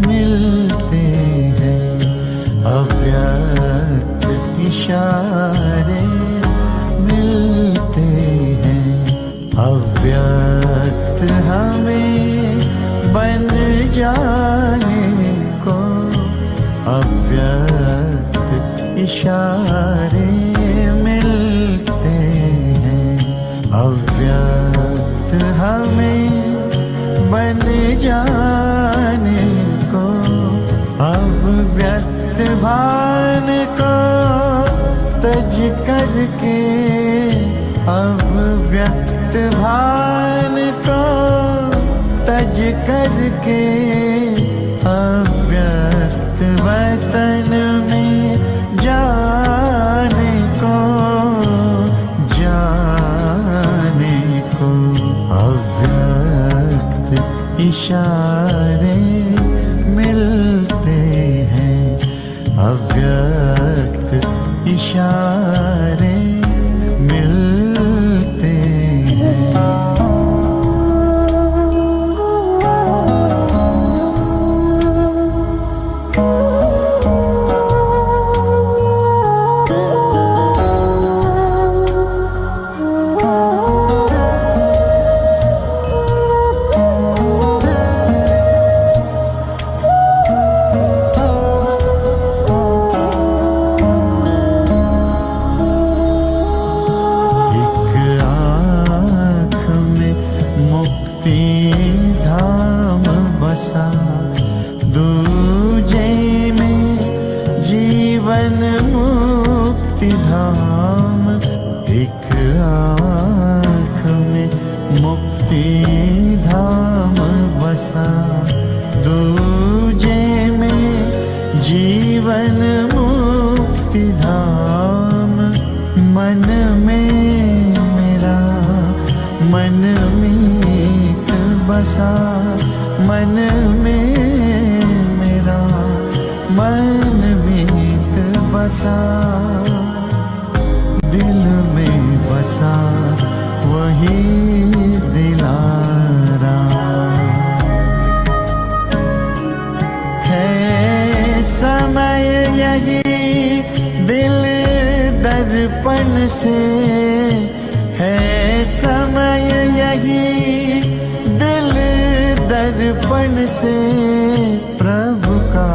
मिलते हैं अव्यक्त इशारे मिलते हैं अव्यक्त हमें बन जाने को अव्यक्त इशारे मिलते हैं अव्यक्त हमें बन जाने को अब व्यक्त भान को तज करके अब व्यक्त भान को तज करके अव्यक्त वतन में जाने को अव्यक्त इशारे मिलते हैं अव्यक्त इशारे मिलते हैं। दूजे में जीवन मुक्ति धाम एक आँख में मुक्ति धाम बसा दूजे में जीवन मुक्ति धाम मन में मेरा मन मीत बसा मन में मेरा मन मीत बसा दिल में बसा वही दिलारा है समय यही दिल दर्पण से है समय यही दिल दर्पण से प्रभु का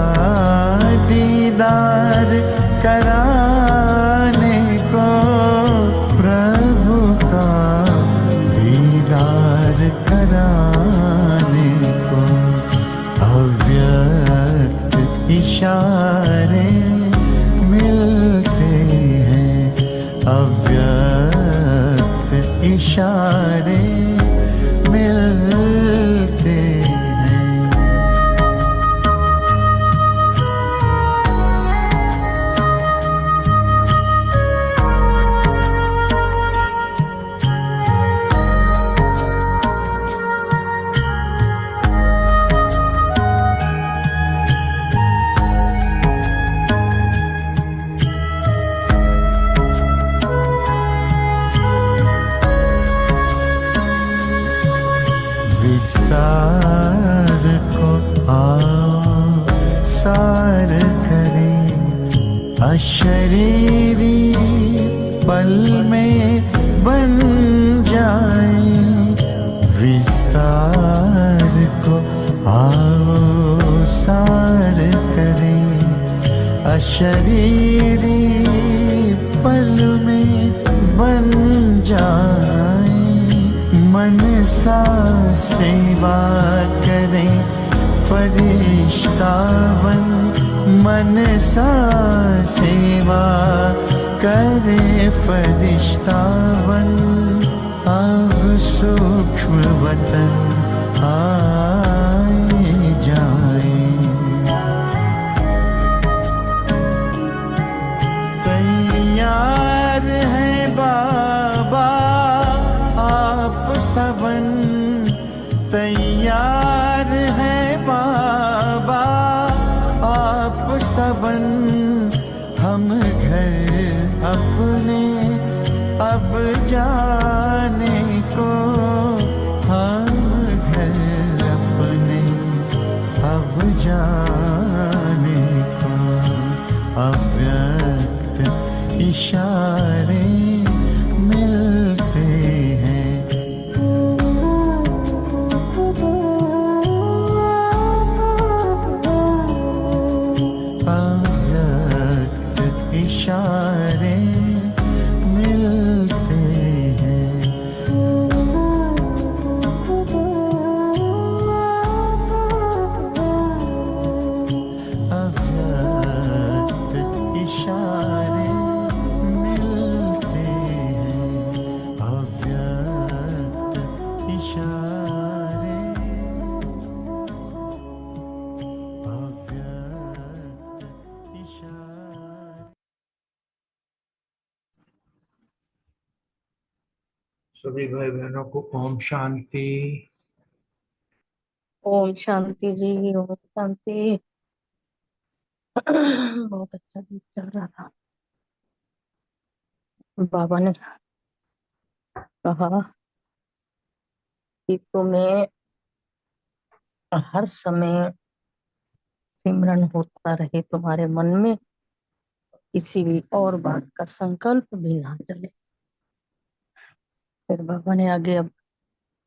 दीदार कराने को प्रभु का दीदार कराने को अव्यक्त इशारे मिलते हैं अव्यक्त इशारे मिलते हैं। विस्तार को आओ सार करें अशरीरी पल में बन जाए विस्तार को आओ सार करें अशरीरी पल में बन जाए मन सा सेवा करें फरिश्ता बन मन सा सेवा करे फरिश्ता बन अब सूक्ष्म वतन आए जाए तैयार है बाबा आप सबन तैयार है बाबा आप सबन हम घर अपने अब जाने को हम घर अपने अब जाने को अव्यक्त इशारे मिलते हैं। अव्यक्त इशारे मिलते हैं। अव्यक्त इशारे मिलते हैं। अव्यक्त इशारे, अव्यक्त इशारे। सभी भाई बहनों को ओम शांति। ओम शांति जी, ओम शांति। बहुत अच्छा गीत चल रहा था। बाबा ने कहा कि तुम्हें हर समय सिमरन होता रहे तुम्हारे मन में, किसी भी और बात का संकल्प भी ना चले। फिर बाबा ने आगे अब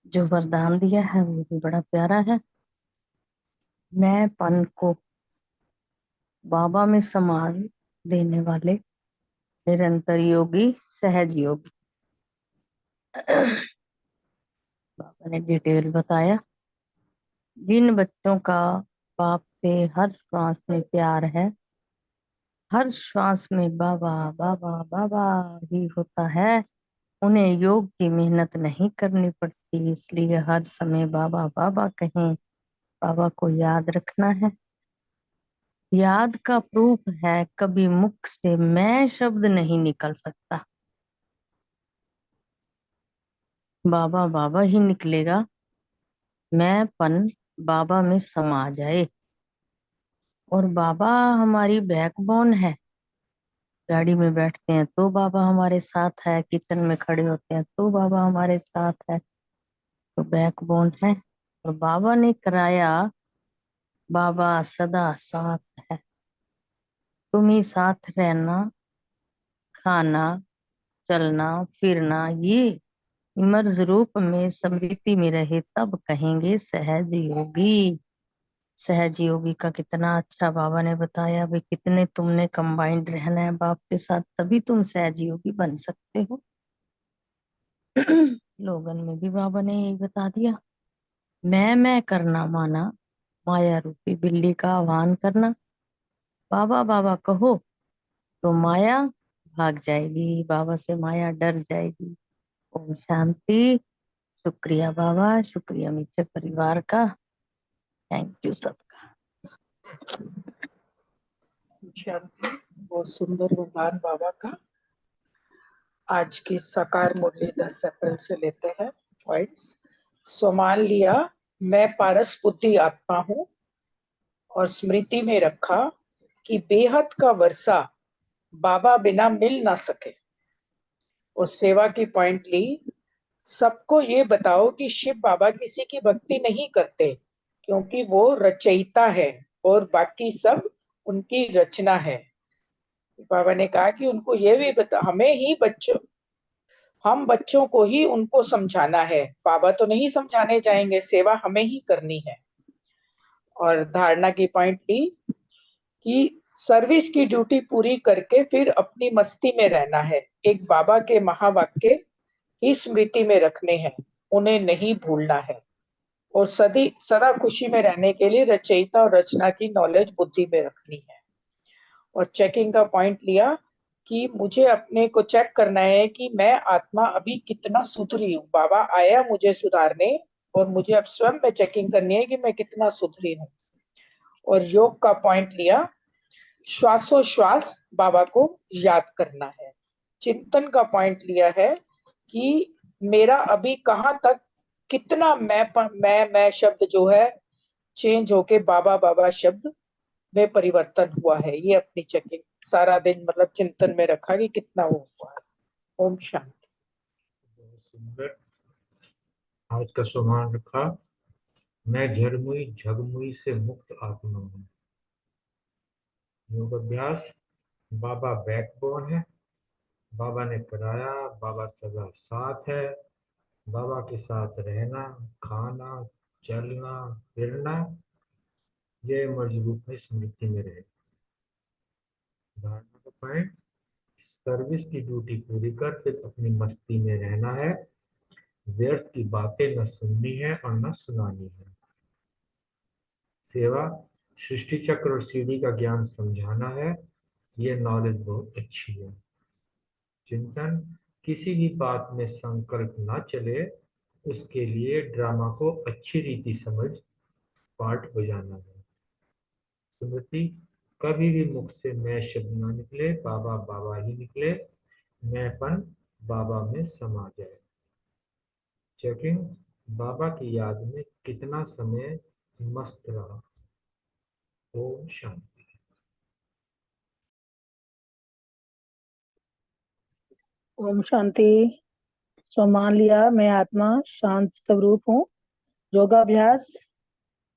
जो वरदान दिया है वो भी बड़ा प्यारा है। मैं पन को बाबा में समा देने वाले निरंतर योगी, सहज योगी। बाबा ने डिटेल बताया, जिन बच्चों का बाप से हर श्वास में प्यार है, हर श्वास में बाबा बाबा बाबा ही होता है, उन्हें योग की मेहनत नहीं करनी पड़ती। इसलिए हर समय बाबा बाबा कहें, बाबा को याद रखना है। याद का प्रूफ है, कभी मुख से मैं शब्द नहीं निकल सकता, बाबा बाबा ही निकलेगा। मैं पन बाबा में समा जाए। और बाबा हमारी बैकबोन है। गाड़ी में बैठते हैं तो बाबा हमारे साथ है, किचन में खड़े होते हैं तो बाबा हमारे साथ है, तो बैकबोन है। और बाबा ने कराया, बाबा सदा साथ है। तुम ही साथ रहना, खाना, चलना फिरना, ये इमर्ज रूप में स्मृति में रहे, तब कहेंगे सहज योगी। सहज योगी का कितना अच्छा बाबा ने बताया। भाई कितने तुमने कंबाइंड रहना है बाप के साथ, तभी तुम सहज योगी बन सकते हो। स्लोगन में भी बाबा ने यही बता दिया। मैं करना माना, माया रूपी बिल्ली का आह्वान करना। बाबा बाबा कहो तो माया भाग जाएगी, बाबा से माया डर जाएगी। ओम शांति। शुक्रिया बाबा, शुक्रिया मीठे परिवार का। थैंक यू सबका। शांति। बहुत सुंदर वरदान बाबा का। आज की साकार मुरली 10 अप्रैल से लेते हैं पॉइंट्स। सो मान लिया मैं पारस बुद्धि आत्मा हूँ और स्मृति में रखा कि बेहद का वर्षा बाबा बिना मिल ना सके। उस सेवा की पॉइंट ली, सबको ये बताओ कि शिव बाबा किसी की भक्ति नहीं करते, क्योंकि वो रचयिता है और बाकी सब उनकी रचना है। बाबा ने कहा कि उनको ये भी बता, हमें ही हम बच्चों को ही उनको समझाना है, बाबा तो नहीं समझाने जाएंगे, सेवा हमें ही करनी है। और धारणा की पॉइंट ली कि सर्विस की ड्यूटी पूरी करके फिर अपनी मस्ती में रहना है। एक बाबा के महावाक्य ही स्मृति में रखने हैं, उन्हें नहीं भूलना है। और सदा खुशी में रहने के लिए रचयिता और रचना की नॉलेज बुद्धि में रखनी है। और चेकिंग का पॉइंट लिया कि मुझे अपने को चेक करना है कि मैं आत्मा अभी कितना सुधरी हूँ। बाबा आया मुझे सुधारने और मुझे अब स्वयं में चेकिंग करनी है कि मैं कितना सुधरी हूँ। और योग का पॉइंट लिया, श्वासोश्वास बाबा को याद करना है। चिंतन का पॉइंट लिया है कि मेरा अभी कहाँ तक कितना मैं शब्द जो है चेंज होके बाबा बाबा शब्द में परिवर्तन हुआ है। ये अपनी चेकिंग सारा दिन मतलब चिंतन में रखा कि कितना वो हुआ है। ओम शांति। बहुत सुंदर। आज का सम्मान रखा, मैं झरमुई झगमुई से मुक्त आत्मा हूँ। योग अभ्यास। बाबा बैकबोन है, बाबा ने कराया, बाबा सदा साथ है, बाबा के साथ रहना, खाना, चलना, फिरना, ये मर्ज रूप में स्मृति में रहे। धारणा का पॉइंट, सर्विस की ड्यूटी पूरी कर फिर अपनी मस्ती में रहना है। व्यर्थ की बातें न सुननी है और न सुनानी है। सेवा, सृष्टि चक्र और सीढ़ी का ज्ञान समझाना है, ये नॉलेज बहुत अच्छी है। चिंतन, किसी भी बात में संकल्प ना चले, उसके लिए ड्रामा को अच्छी रीति समझ पार्ट बजाना है। स्मृति, कभी भी मुख से मैं शब्द ना निकले, बाबा बाबा ही निकले, मैंपन बाबा में समा जाए। चेकिंग, बाबा की याद में कितना समय मस्त रहा। ओम शांति। ओम शांति। सो मान लिया मैं आत्मा शांत स्वरूप हूँ। योगाभ्यास,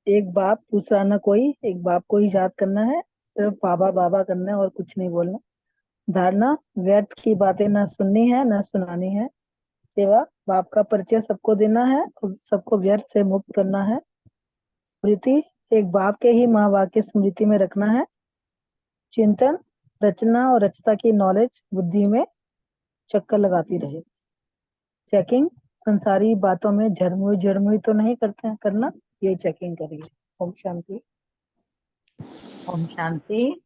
एक बाप दूसरा न कोई, एक बाप को ही याद करना है, सिर्फ बाबा बाबा करना है और कुछ नहीं बोलना। धारणा, व्यर्थ की बातें न सुननी है न सुनानी है। सेवा, बाप का परिचय सबको देना है और सबको व्यर्थ से मुक्त करना है। स्मृति, एक बाप के ही माँ वाक्य स्मृति में रखना है। चिंतन, रचना और रचता की नॉलेज बुद्धि में चक्कर लगाती रहे। चेकिंग, संसारी बातों में झरमुई तो नहीं करना, ये चेकिंग करिए। ओम शांति। ओम शांति।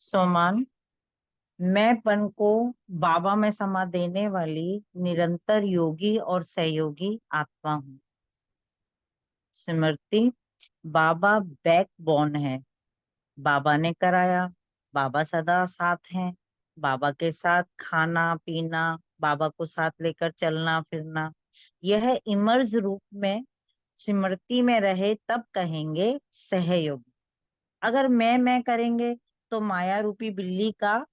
सोमान, मैंपन को बाबा में समा देने वाली निरंतर योगी और सहयोगी आत्मा हूँ। स्मृति, बाबा बैकबोन है, बाबा ने कराया, बाबा सदा साथ हैं, बाबा के साथ खाना पीना, बाबा को साथ लेकर चलना फिरना, यह इमर्ज रूप में स्मृति में रहे तब कहेंगे सहयोगी। अगर मैं करेंगे तो माया रूपी बिल्ली का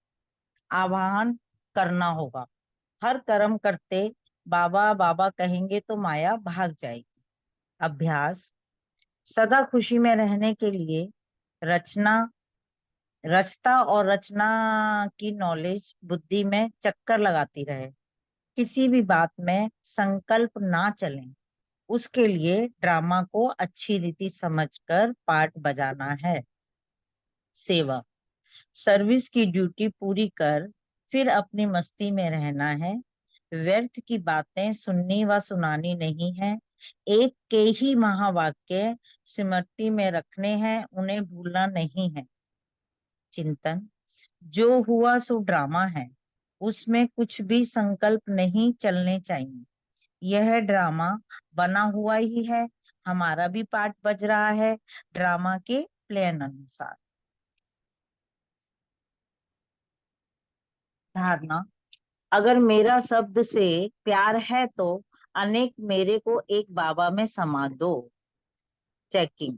आवाहन करना होगा। हर कर्म करते बाबा बाबा कहेंगे तो माया भाग जाएगी। अभ्यास, सदा खुशी में रहने के लिए रचता और रचना की नॉलेज बुद्धि में चक्कर लगाती रहे। किसी भी बात में संकल्प ना चलें, उसके लिए ड्रामा को अच्छी रीति समझकर पार्ट बजाना है। सेवा, सर्विस की ड्यूटी पूरी कर फिर अपनी मस्ती में रहना है। व्यर्थ की बातें सुननी व सुनानी नहीं है। एक के ही महावाक्य स्मृति में रखने हैं, उन्हें भूलना नहीं है। चिंतन, जो हुआ सो ड्रामा है, उसमें कुछ भी संकल्प नहीं चलने चाहिए। यह ड्रामा बना हुआ ही है, हमारा भी पार्ट बज रहा है ड्रामा के प्लान अनुसार। धारणा, अगर मेरा शब्द से प्यार है तो अनेक मेरे को एक बाबा में समा दो। चेकिंग,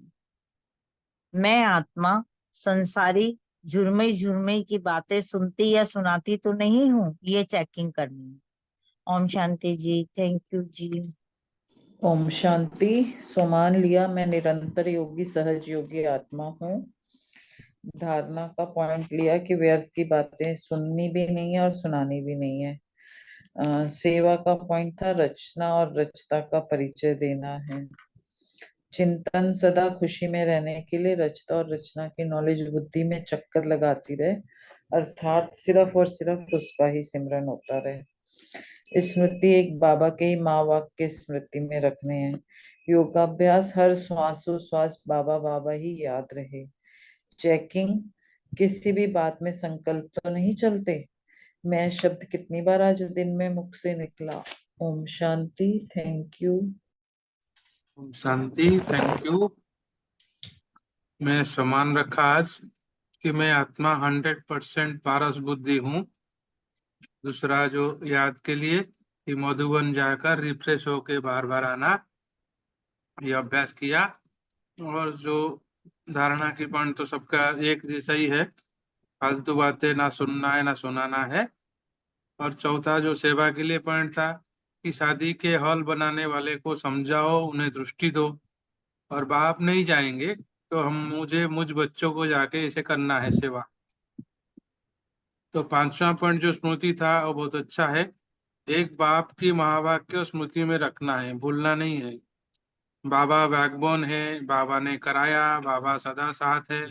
मैं आत्मा संसारी झुरमई की बातें सुनती या सुनाती तो नहीं हूँ, ये चेकिंग करनी है। ओम शांति जी। थैंक यू जी। ओम शांति। सो मान लिया मैं निरंतर योगी सहज योगी आत्मा हूँ। धारणा का पॉइंट लिया कि व्यर्थ की बातें सुननी भी नहीं है और सुनानी भी नहीं है। सेवा का पॉइंट था रचना और रचता का परिचय देना है। चिंतन, सदा खुशी में रहने के लिए रचता और रचना की नॉलेज बुद्धि में चक्कर लगाती रहे, अर्थात सिर्फ और सिर्फ उसका ही सिमरन होता रहे। स्मृति, एक बाबा के ही माँ वाक्य स्मृति में रखने हैं। योगाभ्यास, हर श्वासोश्वास बाबा बाबा ही याद रहे। चेकिंग, किसी भी बात में संकल्प तो नहीं चलते। मैं शब्द कितनी बार आज दिन में मुख से निकला। ओम शांति। Thank you. ओम शांति। Thank you. मैं समान रखा आज कि मैं आत्मा 100% पारस बुद्धि हूँ। दूसरा जो याद के लिए कि मधुबन जाकर रिफ्रेश होके बार बार आना, ये अभ्यास किया। और जो धारणा की पॉइंट तो सबका एक जैसा ही है, फालतू बातें ना सुनना है ना सुनाना है। और चौथा जो सेवा के लिए पॉइंट था कि शादी के हॉल बनाने वाले को समझाओ, उन्हें दृष्टि दो, और बाप नहीं जाएंगे तो मुझ बच्चों को जाके इसे करना है सेवा। तो 5वां पॉइंट जो स्मृति था वो बहुत अच्छा है। एक बाप की महावाक्य स्मृति में रखना है, भूलना नहीं है। बाबा बैकबोन है, बाबा ने कराया, बाबा सदा साथ है,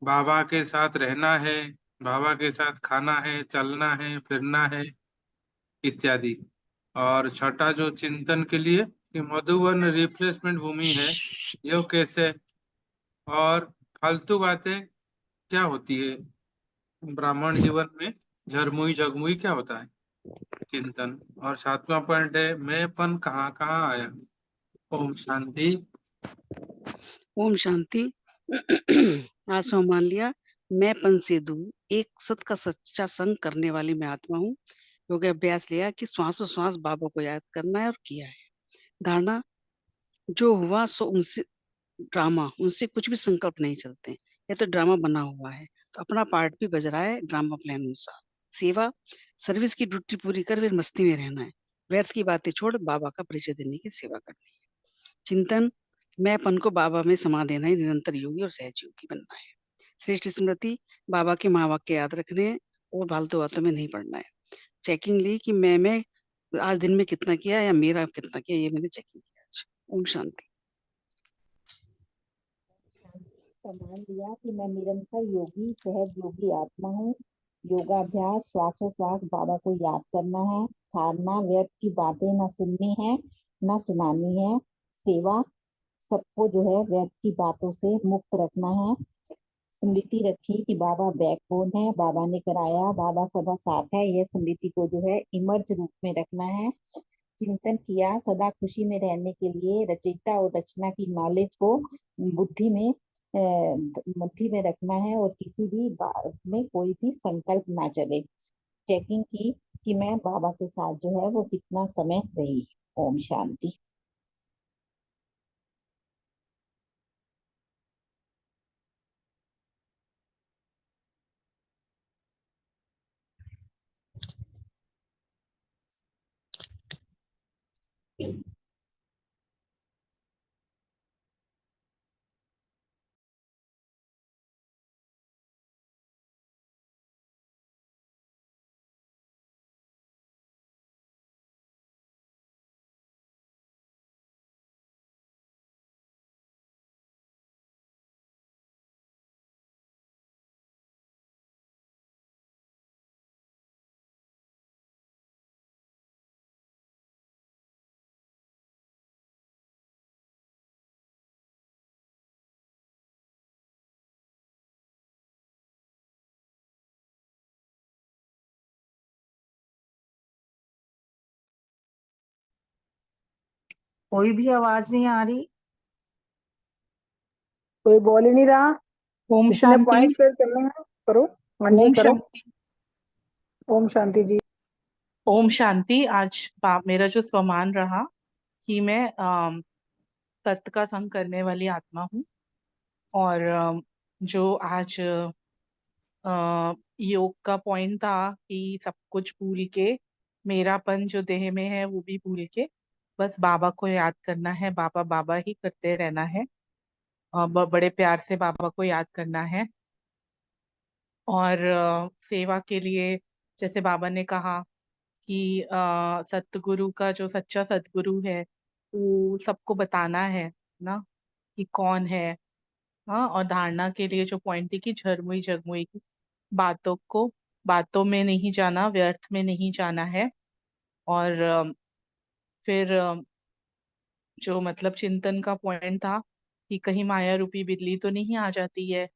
बाबा के साथ रहना है, बाबा के साथ खाना है, चलना है, फिरना है, इत्यादि। और छठा जो चिंतन के लिए कि मधुवन रिफ्रेशमेंट भूमि है, यह कैसे, और फालतू बातें क्या होती है ब्राह्मण जीवन में, झरमुई झगमुई क्या होता है, चिंतन। और 7वां पॉइंट है मैंपन कहाँ कहाँ आया। ओम शांति। ओम शांति। आज सो मान लिया, मैं पन से दूर एक सत का सच्चा संग करने वाली मैं आत्मा हूँ। योग अभ्यास लिया कि श्वासों श्वास बाबा को याद करना है और किया है। धारणा, जो हुआ सो उनसे ड्रामा, उनसे कुछ भी संकल्प नहीं चलते, ये तो ड्रामा बना हुआ है, तो अपना पार्ट भी बज रहा है ड्रामा प्लान अनुसार। सेवा, सर्विस की ड्यूटी पूरी कर फिर मस्ती में रहना है, व्यर्थ की बातें छोड़ बाबा का परिचय देने की सेवा करनी है। चिंतन, मैंपन को बाबा में समा देना ही निरंतर योगी और सहज योगी बनना है। श्रेष्ठ स्मृति, बाबा के महावाक्य याद रखने हैं और फालतू बातों में नहीं पड़ना है। चेकिंग ली कि मैं आज दिन में कितना किया या मेरा कितना किया, ये मैंने चेकिंग किया आज। ओम शांति। सम्मान दिया कि मैं निरंतर योगी सहज योगी आत्मा हूँ। योगाभ्यास श्वासोश्वास बाबा को याद करना है। धारणा, व्यर्थ की बातें न सुननी है न सुनानी है। सेवा, सबको जो है व्यर्थ की बातों से मुक्त रखना है। स्मृति रखी कि बाबा बैकबोन है, बाबा ने कराया, बाबा सदा साथ है, यह स्मृति को जो है इमर्ज रूप में रखना है। चिंतन किया, सदा खुशी में रहने के लिए रचयिता और रचना की नॉलेज को बुद्धि में मुट्ठी में रखना है और किसी भी बात में कोई भी संकल्प ना चले। चेकिंग की कि मैं बाबा के साथ जो है वो कितना समय रही। ओम शांति। कोई भी आवाज नहीं आ रही। कोई बोल ही नहीं रहा। ओम जितने शांति। पॉइंट शेयर करने हैं करो। हाँ जी ओम करो। शांति। ओम शांति जी। ओम शांति। आज मेरा जो स्वमान रहा कि मैं तत्व का संग करने वाली आत्मा हूँ। और जो आज योग का पॉइंट था कि सब कुछ भूल के, मेरापन जो देह में है वो भी भूल के बस बाबा को याद करना है, बाबा बाबा ही करते रहना है। बड़े प्यार से बाबा को याद करना है। और सेवा के लिए जैसे बाबा ने कहा कि सतगुरु का जो सच्चा सतगुरु है वो सबको बताना है ना कि कौन है। हाँ, और धारणा के लिए जो पॉइंट थी कि झरमुई झगमुई की बातों में नहीं जाना, व्यर्थ में नहीं जाना है। और फिर जो मतलब चिंतन का पॉइंट था कि कहीं माया रूपी बिल्ली तो नहीं आ जाती है,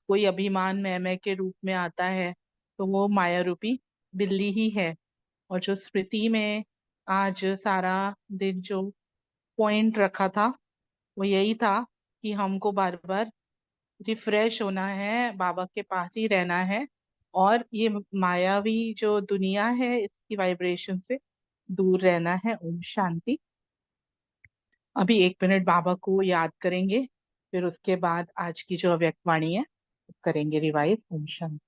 कोई अभिमान मैं के रूप में आता है तो वो माया रूपी बिल्ली ही है। और जो स्मृति में आज सारा दिन जो पॉइंट रखा था वो यही था कि हमको बार बार रिफ्रेश होना है, बाबा के पास ही रहना है और ये मायावी जो दुनिया है इसकी वाइब्रेशन से दूर रहना है। ओम शांति। अभी 1 मिनट बाबा को याद करेंगे, फिर उसके बाद आज की जो अव्यक्त वाणी है करेंगे रिवाइज। ओम शांति।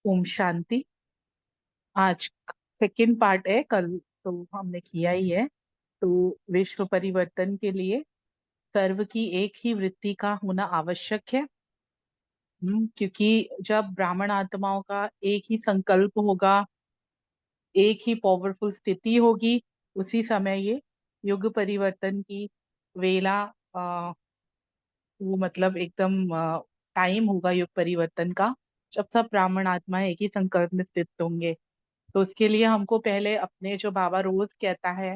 ओम शांति। आज सेकंड पार्ट है, कल तो हमने किया ही है। तो विश्व परिवर्तन के लिए सर्व की एक ही वृत्ति का होना आवश्यक है। क्योंकि जब ब्राह्मण आत्माओं का एक ही संकल्प होगा, एक ही पावरफुल स्थिति होगी, उसी समय ये युग परिवर्तन की वेला वो मतलब एकदम टाइम होगा युग परिवर्तन का, जब सब ब्राह्मण आत्माएं एक ही संकल्प में स्थित होंगे। तो उसके लिए हमको पहले अपने, जो बाबा रोज कहता है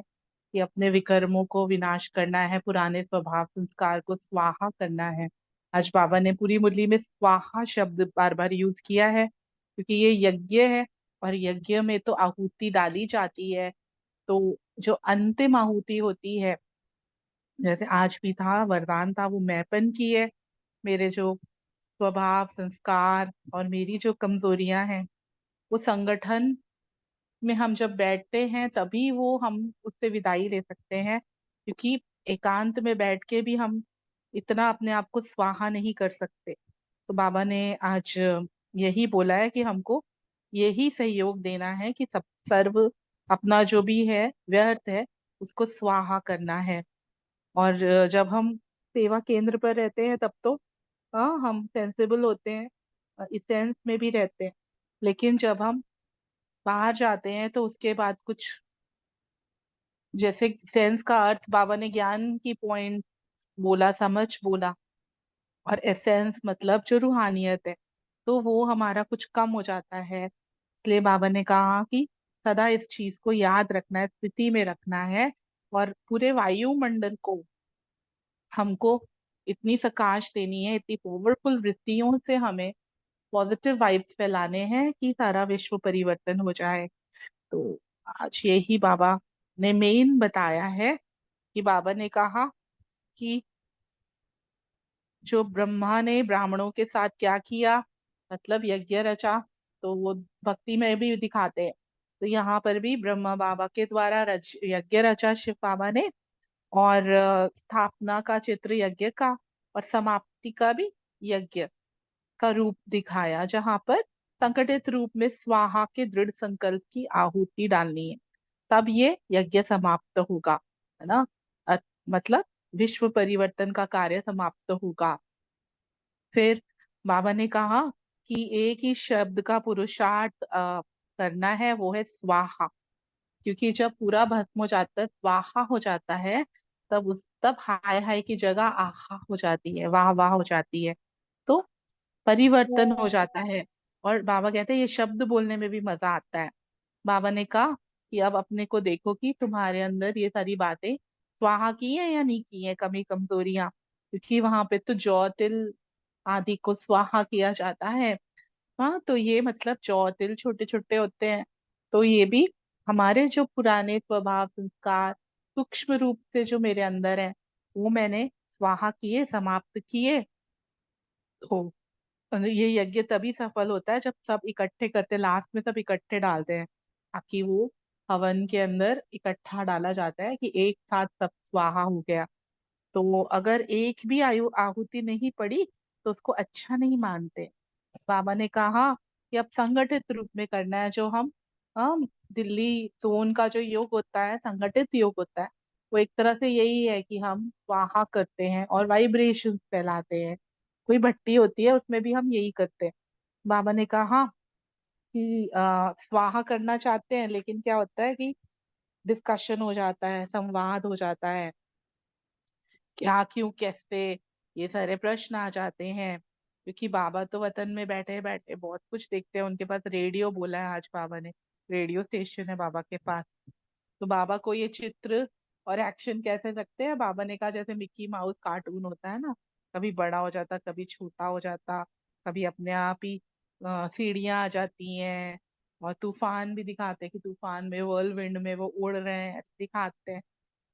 कि अपने विकर्मों को विनाश करना है, पुराने स्वभाव संस्कार को स्वाहा करना है। आज बाबा ने पूरी मुरली में स्वाहा शब्द बार बार यूज किया है, क्योंकि ये यज्ञ है और यज्ञ में तो आहुति डाली जाती है। तो जो अंतिम आहुति होती है, जैसे आज भी था वरदान था, वो मैंपन की है। मेरे जो स्वभाव संस्कार और मेरी जो कमजोरियां हैं, वो संगठन में हम जब बैठते हैं तभी वो हम उससे विदाई ले सकते हैं। क्योंकि एकांत में बैठ के भी हम इतना अपने आप को स्वाहा नहीं कर सकते। तो बाबा ने आज यही बोला है कि हमको यही सहयोग देना है कि सब सर्व अपना जो भी है व्यर्थ है उसको स्वाहा करना है। और जब हम सेवा केंद्र पर रहते हैं तब तो हाँ हम सेंसिबल होते हैं, इस सेंस में भी रहते हैं। लेकिन जब हम बाहर जाते हैं तो उसके बाद कुछ, जैसे सेंस का अर्थ बाबा ने ज्ञान की पॉइंट बोला, समझ बोला, और एसेंस मतलब जो रूहानियत है, तो वो हमारा कुछ कम हो जाता है। इसलिए बाबा ने कहा कि सदा इस चीज को याद रखना है, स्थिति में रखना है। और पूरे वायुमंडल को हमको इतनी प्रकाश देनी है, इतनी पावरफुल वृत्तियों से हमें पॉजिटिव वाइब्स फैलाने हैं कि सारा विश्व परिवर्तन हो जाए। तो आज यही बाबा ने मेन बताया है कि बाबा ने कहा कि जो ब्रह्मा ने ब्राह्मणों के साथ क्या किया, मतलब यज्ञ रचा, तो वो भक्ति में भी दिखाते हैं। तो यहाँ पर भी ब्रह्मा बाबा के द्वारा यज्ञ रचा शिव बाबा ने, और स्थापना का चित्र यज्ञ का, और समाप्ति का भी यज्ञ का रूप दिखाया, जहां पर संगठित रूप में स्वाहा के दृढ़ संकल्प की आहुति डालनी है, तब ये यज्ञ समाप्त होगा, है ना। मतलब विश्व परिवर्तन का कार्य समाप्त होगा। फिर बाबा ने कहा कि एक ही शब्द का पुरुषार्थ करना है, वो है स्वाहा। क्योंकि जब पूरा भस्म हो जाता है, स्वाहा हो जाता है, तब हाय हाय की जगह आहा हो जाती है, वाह वाह हो जाती है। तो परिवर्तन हो जाता है। और बाबा कहते हैं ये शब्द बोलने में भी मजा आता है। बाबा ने कहा कि अब अपने को देखो कि तुम्हारे अंदर ये सारी बातें स्वाहा की है या नहीं की है, कमी कमजोरियां। क्योंकि वहां पे तो जौ तिल आदि को स्वाहा किया जाता है। हाँ, तो ये मतलब जौ तिल छोटे छोटे होते हैं। तो ये भी हमारे जो पुराने स्वभाव संस्कार सूक्ष्म रूप से जो मेरे अंदर है, वो मैंने स्वाहा किए, समाप्त किए। तो ये यज्ञ तभी सफल होता है जब सब इकट्ठे करते हैं, लास्ट में सब इकट्ठे डालते हैं, ताकि वो हवन के अंदर इकट्ठा डाला जाता है कि एक साथ सब स्वाहा हो गया। तो अगर एक भी आहुति नहीं पड़ी तो उसको अच्छा नहीं मानते। बाबा ने कहा कि अब संगठित रूप में करना है, जो हम दिल्ली जोन का जो योग होता है, संगठित योग होता है, वो एक तरह से यही है कि हम स्वाहा करते हैं और वाइब्रेशन फैलाते हैं। कोई भट्टी होती है, उसमें भी हम यही करते हैं। बाबा ने कहा कि स्वाहा करना चाहते हैं, लेकिन क्या होता है कि डिस्कशन हो जाता है, संवाद हो जाता है, क्या क्यों कैसे, ये सारे प्रश्न आ जाते हैं। क्योंकि बाबा तो वतन में बैठे बैठे बहुत कुछ देखते हैं, उनके पास रेडियो बोला है आज बाबा ने, रेडियो स्टेशन है बाबा के पास। तो बाबा को ये चित्र और एक्शन कैसे लगते हैं, बाबा ने कहा जैसे मिक्की माउस कार्टून होता है ना, कभी बड़ा हो जाता, कभी छोटा हो जाता, कभी अपने आप ही सीढ़ियां आ जाती हैं, और तूफान भी दिखाते हैं कि तूफान में व्हर्लविंड में वो उड़ रहे हैं, ऐसे दिखाते हैं।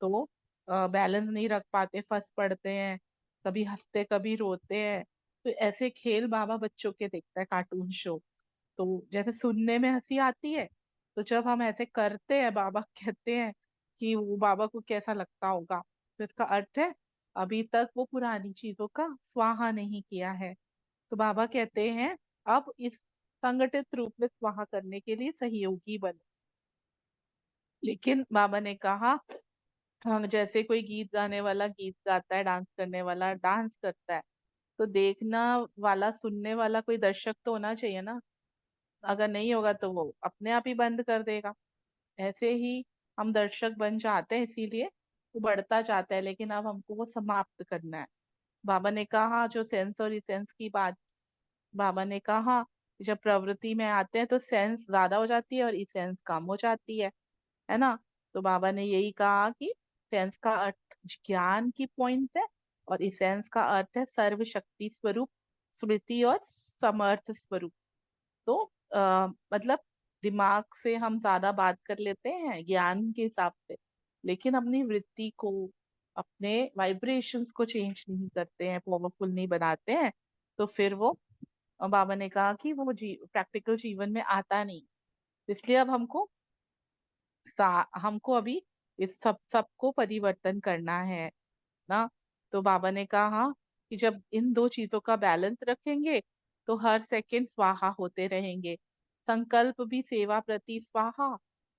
तो बैलेंस नहीं रख पाते, फंस पड़ते हैं, कभी हंसते कभी रोते हैं। तो ऐसे खेल बाबा बच्चों के देखता है, कार्टून शो। तो जैसे सुनने में हंसी आती है, तो जब हम ऐसे करते हैं, बाबा कहते हैं कि वो बाबा को कैसा लगता होगा। तो इसका अर्थ है अभी तक वो पुरानी चीजों का स्वाहा नहीं किया है। तो बाबा कहते हैं अब इस संगठित रूप में स्वाहा करने के लिए सहयोगी बने। लेकिन बाबा ने कहा, हम जैसे कोई गीत गाने वाला गीत गाता है, डांस करने वाला डांस करता है, तो देखना वाला, सुनने वाला कोई दर्शक तो होना चाहिए ना। अगर नहीं होगा तो वो अपने आप ही बंद कर देगा। ऐसे ही हम दर्शक बन जाते हैं, इसीलिए वो बढ़ता जाता है, लेकिन अब हमको वो समाप्त करना है। बाबा ने कहा जो सेंस और इसेंस की बात, बाबा ने कहा जब प्रवृत्ति में आते हैं तो सेंस ज्यादा हो जाती है और इसेंस कम हो जाती है ना। तो बाबा ने यही कहा कि सेंस का अर्थ ज्ञान की पॉइंट है और इसेंस का अर्थ है सर्वशक्ति स्वरूप, स्मृति और समर्थ स्वरूप। तो मतलब दिमाग से हम ज्यादा बात कर लेते हैं ज्ञान के हिसाब से, लेकिन अपनी वृत्ति को, अपने वाइब्रेशंस को चेंज नहीं करते हैं, पावरफुल नहीं बनाते हैं, तो फिर वो बाबा ने कहा कि वो प्रैक्टिकल जीवन में आता नहीं। इसलिए अब हमको अभी इस सबको परिवर्तन करना है ना। तो बाबा ने कहा कि जब इन दो चीजों का बैलेंस रखेंगे तो हर सेकंड स्वाहा होते रहेंगे। संकल्प भी सेवा प्रति स्वाहा,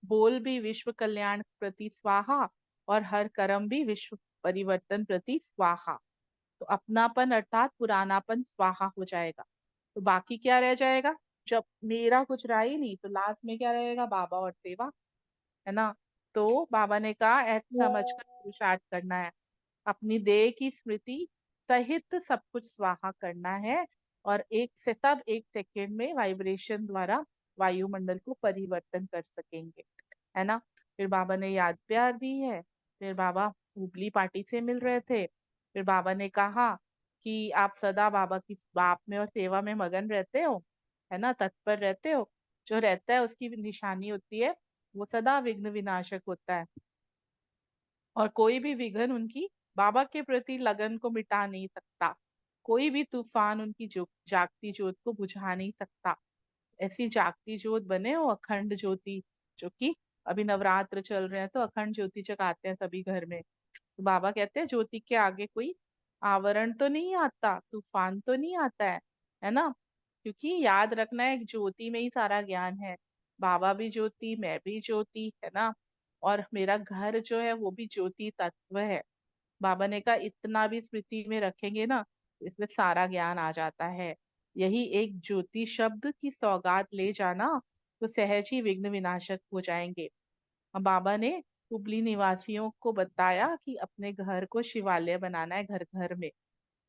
बोल भी विश्व कल्याण प्रति स्वाहा, और हर कर्म भी विश्व परिवर्तन प्रति स्वाहा। तो अपनापन अर्थात पुरानापन स्वाहा हो जाएगा। तो बाकी क्या रह जाएगा? जब मेरा कुछ रहा ही नहीं तो लास्ट में क्या रहेगा? बाबा और सेवा, है ना। तो बाबा ने कहा ऐसा समझकर पुरुषार्थ करना है, अपनी देह की स्मृति सहित सब कुछ स्वाहा करना है, और तब एक सेकेंड में वाइब्रेशन द्वारा वायुमंडल को परिवर्तन कर सकेंगे, है ना। फिर बाबा ने याद प्यार दी है। फिर बाबा हुबली पार्टी से मिल रहे थे। फिर बाबा ने कहा कि आप सदा बाबा की बाप में और सेवा में मगन रहते हो, है ना, तत्पर रहते हो। जो रहता है उसकी निशानी होती है वो सदा विघ्न विनाशक होता है, और कोई भी विघ्न उनकी बाबा के प्रति लगन को मिटा नहीं सकता। कोई भी तूफान उनकी जागती ज्योत को बुझा नहीं सकता। ऐसी जागती ज्योत बने हो, अखंड ज्योति, जो कि अभी नवरात्र चल रहे हैं तो अखंड ज्योति जगाते हैं सभी घर में। तो बाबा कहते हैं ज्योति के आगे कोई आवरण तो नहीं आता, तूफान तो नहीं आता है ना। क्योंकि याद रखना है ज्योति में ही सारा ज्ञान है। बाबा भी ज्योति, मैं भी ज्योति, है ना। और मेरा घर जो है वो भी ज्योति तत्व है। बाबा ने कहा इतना भी स्मृति में रखेंगे ना, इसमें सारा ज्ञान आ जाता है। यही एक ज्योति शब्द की सौगात ले जाना तो सहज ही विघ्न विनाशक हो जाएंगे। बाबा ने हुबली निवासियों को बताया कि अपने घर को शिवालय बनाना है, घर घर में।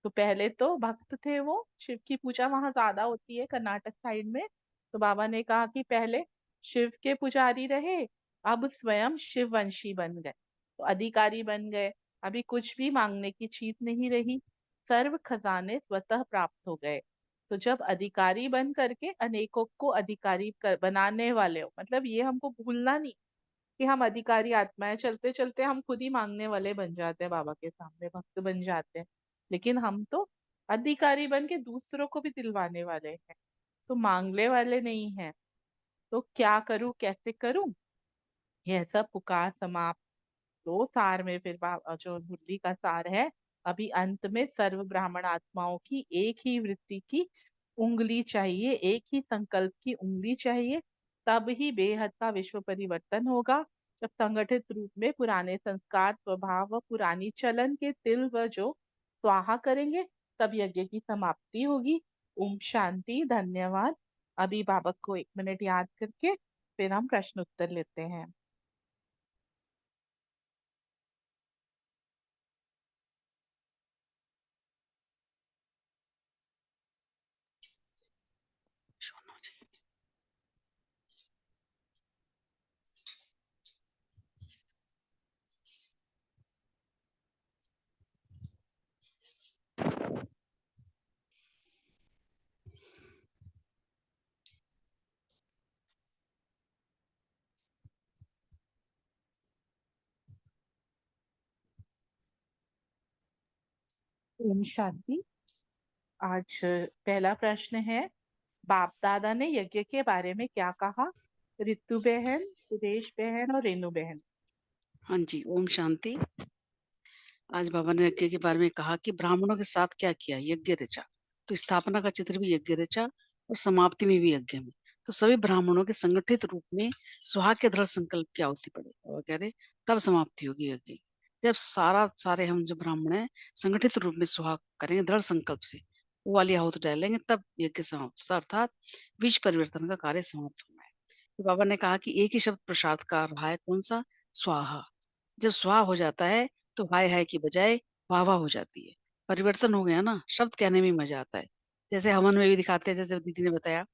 तो पहले तो भक्त थे, वो शिव की पूजा वहां ज्यादा होती है कर्नाटक साइड में। तो बाबा ने कहा कि पहले शिव के पुजारी रहे, अब स्वयं शिववंशी बन गए, तो अधिकारी बन गए। अभी कुछ भी मांगने की चीज नहीं रही, सर्व खजाने स्वतः प्राप्त हो गए। तो जब अधिकारी बन करके अनेकों को अधिकारी बनाने वाले हो, मतलब ये हमको भूलना नहीं कि हम अधिकारी आत्माएं, चलते चलते हम खुद ही मांगने वाले बन जाते हैं, बाबा के सामने भक्त बन जाते हैं। लेकिन हम तो अधिकारी बन के दूसरों को भी दिलवाने वाले हैं, तो मांगने वाले नहीं हैं। तो क्या करूं, कैसे करूं, यह सब पुकार समाप्त। दो सार में फिर जो मुरली का सार है, अभी अंत में सर्व ब्राह्मण आत्माओं की एक ही वृत्ति की उंगली चाहिए, एक ही संकल्प की उंगली चाहिए, तब ही बेहद का विश्व परिवर्तन होगा। जब संगठित रूप में पुराने संस्कार, स्वभाव व पुरानी चलन के तिल व जो स्वाहा करेंगे, तब यज्ञ की समाप्ति होगी। ओम शांति, धन्यवाद। अभी बाबा को 1 मिनट याद करके फिर हम प्रश्न उत्तर लेते हैं। सोनू जी। ओम शांति। आज पहला प्रश्न है, बाप दादा ने यज्ञ के बारे में क्या कहा? रितु बहन, सुरेश बहन और रेनू बहन। हाँ जी, ओम शांति। आज बाबा ने यज्ञ के बारे में कहा कि ब्राह्मणों के साथ क्या किया, यज्ञ रचा। तो स्थापना का चित्र भी यज्ञ रचा, और समाप्ति में भी यज्ञ में। तो सभी ब्राह्मणों के संगठित रूप में स्वाहा के दृढ़ संकल्प की आहुति पड़े और कह रहे तब समाप्ति होगी यज्ञ की। जब सारे हम जो ब्राह्मण हैं संगठित रूप में स्वाहा करेंगे दृढ़ संकल्प से, वो वाली आहुति डालेंगे, तब यज्ञ समाप्त होता, अर्थात विश्व परिवर्तन का कार्य समाप्त होना है। तो बाबा ने कहा कि एक ही शब्द पुरुषार्थ का रहा है, कौन सा? स्वाहा। जब स्वाहा हो जाता है तो हाय हाय की बजाय वाह वाह हो जाती है, परिवर्तन हो गया ना, शब्द कहने में मजा आता है। जैसे हवन में भी दिखाते हैं, जैसे दीदी ने बताया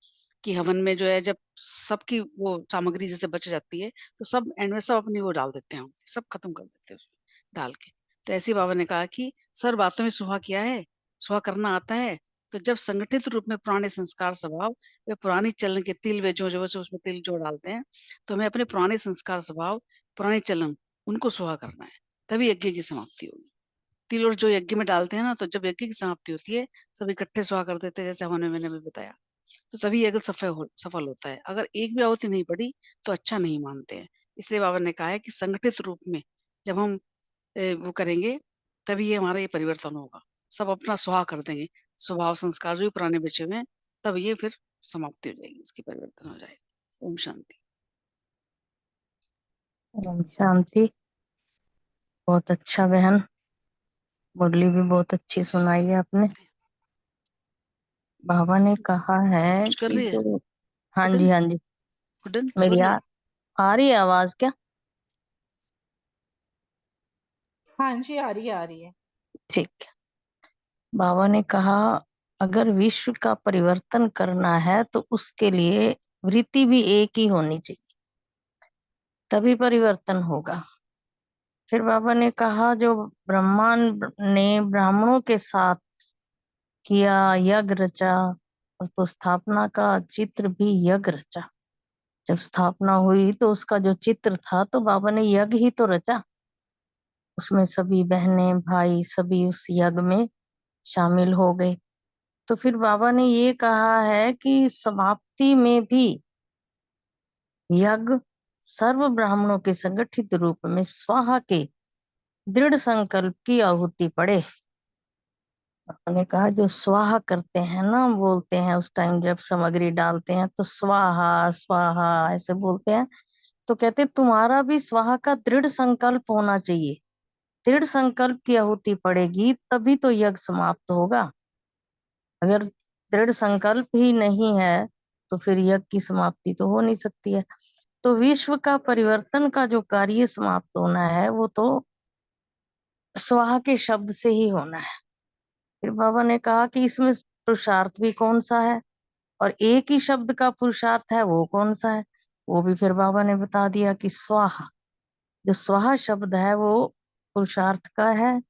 कि हवन में जो है जब सबकी वो सामग्री जैसे बच जाती है तो सब एंड में सब अपनी वो डाल देते हैं, सब खत्म कर देते हैं उसमें डाल के। तो ऐसी बाबा ने कहा कि सर बातों में सुहा किया है, सुहा करना आता है। तो जब संगठित रूप में पुराने संस्कार स्वभाव वे पुरानी चलन के तिल वे जो से उसमें तिल जो डालते हैं, तो हमें अपने पुराने संस्कार स्वभाव पुराने चलन उनको सुहा करना है, तभी यज्ञ की समाप्ति होगी। तिल और जो यज्ञ में डालते हैं ना, तो जब यज्ञ की समाप्ति होती है सब इकट्ठे सुहा कर देते हैं, जैसे हवन में मैंने भी बताया, तो तभी यज्ञ सफल होता है। अगर एक भी आहुति नहीं पड़ी तो अच्छा नहीं मानते हैं। इसलिए बाबा ने कहा है कि संगठित रूप में जब हम वो करेंगे तभी ये हमारा ये परिवर्तन होगा, सब अपना सुहा कर देंगे, स्वभाव संस्कार जो भी पुराने बचे हुए हैं, तब ये फिर समाप्ति हो जाएगी, इसकी परिवर्तन हो जाएगा। ओम शांति। ओम शांति। बहुत अच्छा बहन, मुरली भी बहुत अच्छी सुनाई है आपने। बाबा ने कहा है कुछ कर कि रही है जो, हाँ गुडन? जी हाँ जी, गुडन सो मेरी रही है? आ रही है आवाज क्या? हाँ जी, आ रही है, आ रही है। ठीक है। बाबा ने कहा अगर विश्व का परिवर्तन करना है तो उसके लिए वृत्ति भी एक ही होनी चाहिए, तभी परिवर्तन होगा। फिर बाबा ने कहा जो ब्रह्मांड ने ब्राह्मणों के साथ किया, यज्ञ रचा, और तो स्थापना का चित्र भी यज्ञ रचा। जब स्थापना हुई तो उसका जो चित्र था तो बाबा ने यज्ञ ही तो रचा, उसमें सभी बहनें भाई सभी उस यज्ञ में शामिल हो गए। तो फिर बाबा ने ये कहा है कि समाप्ति में भी यज्ञ सर्व ब्राह्मणों के संगठित रूप में स्वाहा के दृढ़ संकल्प की आहुति पड़े। उन्होंने कहा जो स्वाहा करते हैं ना, बोलते हैं उस टाइम जब सामग्री डालते हैं तो स्वाहा स्वाहा ऐसे बोलते हैं, तो कहते तुम्हारा भी स्वाहा का दृढ़ संकल्प होना चाहिए। दृढ़ संकल्प की आहुति पड़ेगी तभी तो यज्ञ समाप्त होगा। अगर दृढ़ संकल्प ही नहीं है तो फिर यज्ञ की समाप्ति तो हो नहीं सकती है। तो विश्व का परिवर्तन का जो कार्य समाप्त होना है वो तो स्वाहा के शब्द से ही होना है। फिर बाबा ने कहा कि इसमें पुरुषार्थ भी कौन सा है और एक ही शब्द का पुरुषार्थ है वो कौन सा है, वो भी फिर बाबा ने बता दिया कि स्वाहा, जो स्वाहा शब्द है वो पुरुषार्थ का है,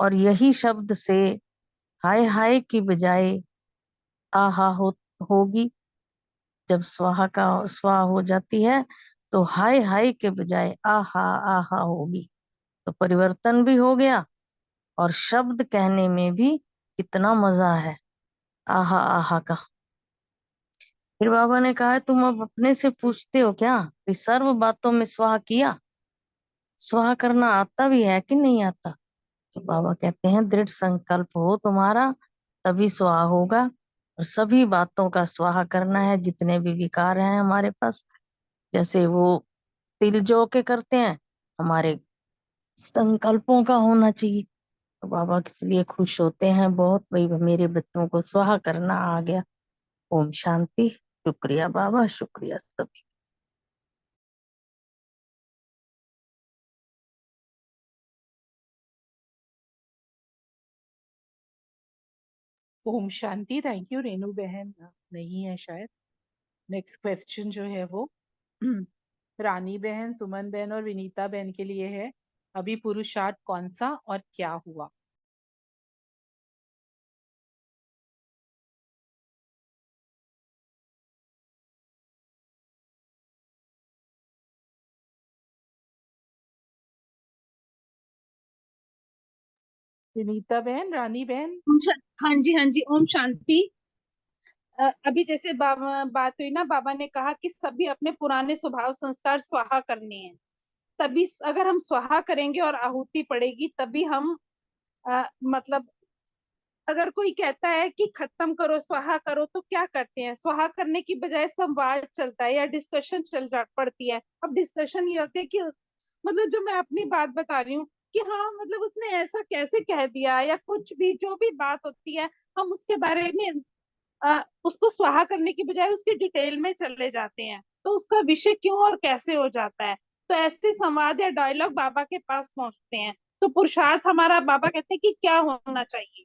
और यही शब्द से हाय हाय की बजाय आहा होगी। जब स्वाहा हो जाती है तो हाय हाय के बजाय आहा आहा होगी, तो परिवर्तन भी हो गया और शब्द कहने में भी कितना मजा है, आहा आहा का। फिर बाबा ने कहा तुम अब अपने से पूछते हो क्या कि सर्व बातों में स्वाहा किया, स्वाहा करना आता भी है कि नहीं आता? तो बाबा कहते हैं दृढ़ संकल्प हो तुम्हारा तभी स्वाहा होगा, और सभी बातों का स्वाहा करना है, जितने भी विकार हैं हमारे पास, जैसे वो तिल जो के करते हैं, हमारे संकल्पों का होना चाहिए। तो बाबा इसलिए खुश होते हैं बहुत, भाई मेरे बच्चों को स्वाहा करना आ गया। ओम शांति। शुक्रिया बाबा, शुक्रिया सभी। ओम शांति। थैंक यू रेनू बहन, नहीं है शायद। नेक्स्ट क्वेश्चन जो है वो रानी बहन, सुमन बहन और विनीता बहन के लिए है। अभी पुरुषार्थ कौन सा और क्या हुआ? विनीता बहन, रानी बहन। हाँ जी, हाँ जी। ओम शांति। अभी जैसे बात हुई ना, बाबा ने कहा कि सभी अपने पुराने स्वभाव संस्कार स्वाहा करने हैं, तभी अगर हम स्वाहा करेंगे और आहुति पड़ेगी तभी हम मतलब अगर कोई कहता है कि खत्म करो, स्वाहा करो, तो क्या करते हैं? स्वाहा करने की बजाय संवाद चलता है या डिस्कशन पड़ती है। अब डिस्कशन ये होती है कि मतलब जो मैं अपनी बात बता रही हूँ कि हाँ मतलब उसने ऐसा कैसे कह दिया, या कुछ भी जो भी बात होती है हम उसके बारे में उसको स्वाहा करने की बजाय उसकी डिटेल में चले जाते हैं, तो उसका विषय क्यों और कैसे हो जाता है। तो ऐसे संवाद या डायलॉग बाबा के पास पहुंचते हैं। तो पुरुषार्थ हमारा, बाबा कहते हैं कि क्या होना चाहिए,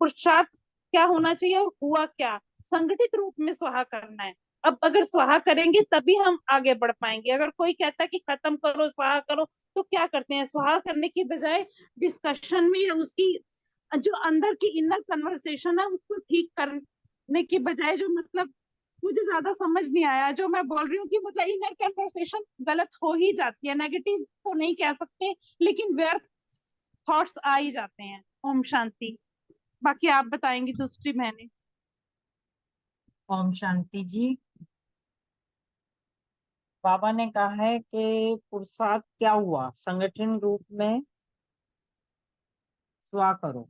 पुरुषार्थ क्या होना चाहिए और हुआ क्या, संगठित रूप में स्वाहा करना है। अब अगर स्वाहा करेंगे तभी हम आगे बढ़ पाएंगे। अगर कोई कहता है कि खत्म करो, स्वाहा करो, तो क्या करते हैं? स्वाहा करने की बजाय डिस्कशन में उसकी जो अंदर की इनर कन्वर्सेशन है उसको ठीक करने की बजाय, जो मतलब मुझे ज्यादा समझ नहीं आया जो मैं बोल रही हूँ, कि मतलब इनर कन्वर्सेशन गलत हो ही जाती है, नेगेटिव तो नहीं कह सकते, लेकिन व्यर्थ थॉट्स आ ही जाते हैं। ओम शांति। बाकी आप बताएंगी दूसरी बहनें। ओम शांति जी। बाबा ने कहा है कि पुरुषार्थ क्या हुआ, संगठन रूप में स्वा करो।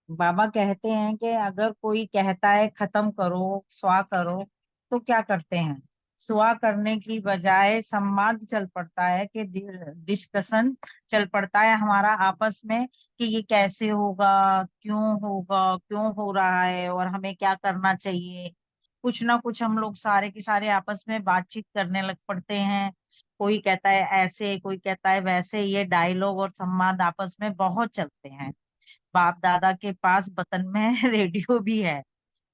बाबा कहते हैं कि अगर कोई कहता है खत्म करो, स्वा करो, तो क्या करते हैं? स्वा करने की बजाय संवाद चल पड़ता है, कि डिस्कशन चल पड़ता है हमारा आपस में, कि ये कैसे होगा, क्यों हो रहा है, और हमें क्या करना चाहिए। कुछ ना कुछ हम लोग सारे के सारे आपस में बातचीत करने लग पड़ते हैं। कोई कहता है ऐसे, कोई कहता है वैसे। ये डायलॉग और संवाद आपस में बहुत चलते हैं। बाप दादा के पास वतन में रेडियो भी है,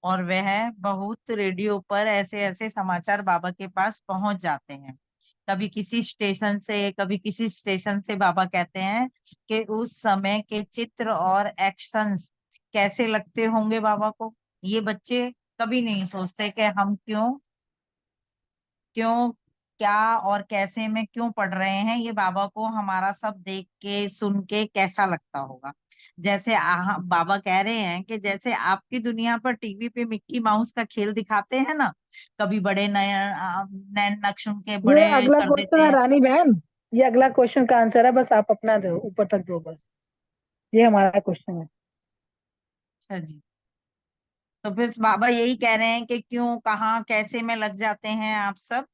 और वह बहुत रेडियो पर ऐसे ऐसे समाचार बाबा के पास पहुंच जाते हैं। कभी किसी स्टेशन से, कभी किसी स्टेशन से बाबा कहते हैं कि उस समय के चित्र और एक्शंस कैसे लगते होंगे बाबा को। ये बच्चे कभी नहीं सोचते कि हम क्यों क्यों क्या और कैसे में क्यों पढ़ रहे हैं। ये बाबा को हमारा सब देख के सुन के कैसा लगता होगा। जैसे बाबा कह रहे हैं कि जैसे आपकी दुनिया पर टीवी पे मिक्की माउस का खेल दिखाते हैं ना, कभी बड़े नए नए नक्श उनके ये बड़े अगला कर देते क्वेश्चन है हैं। रानी बहन, ये अगला क्वेश्चन का आंसर है, बस आप अपना दो, ऊपर तक दो बस। ये हमारा क्वेश्चन है। अच्छा जी। तो फिर बाबा यही कह रहे हैं कि क्यों, कहाँ, कैसे में लग जाते हैं आप सब,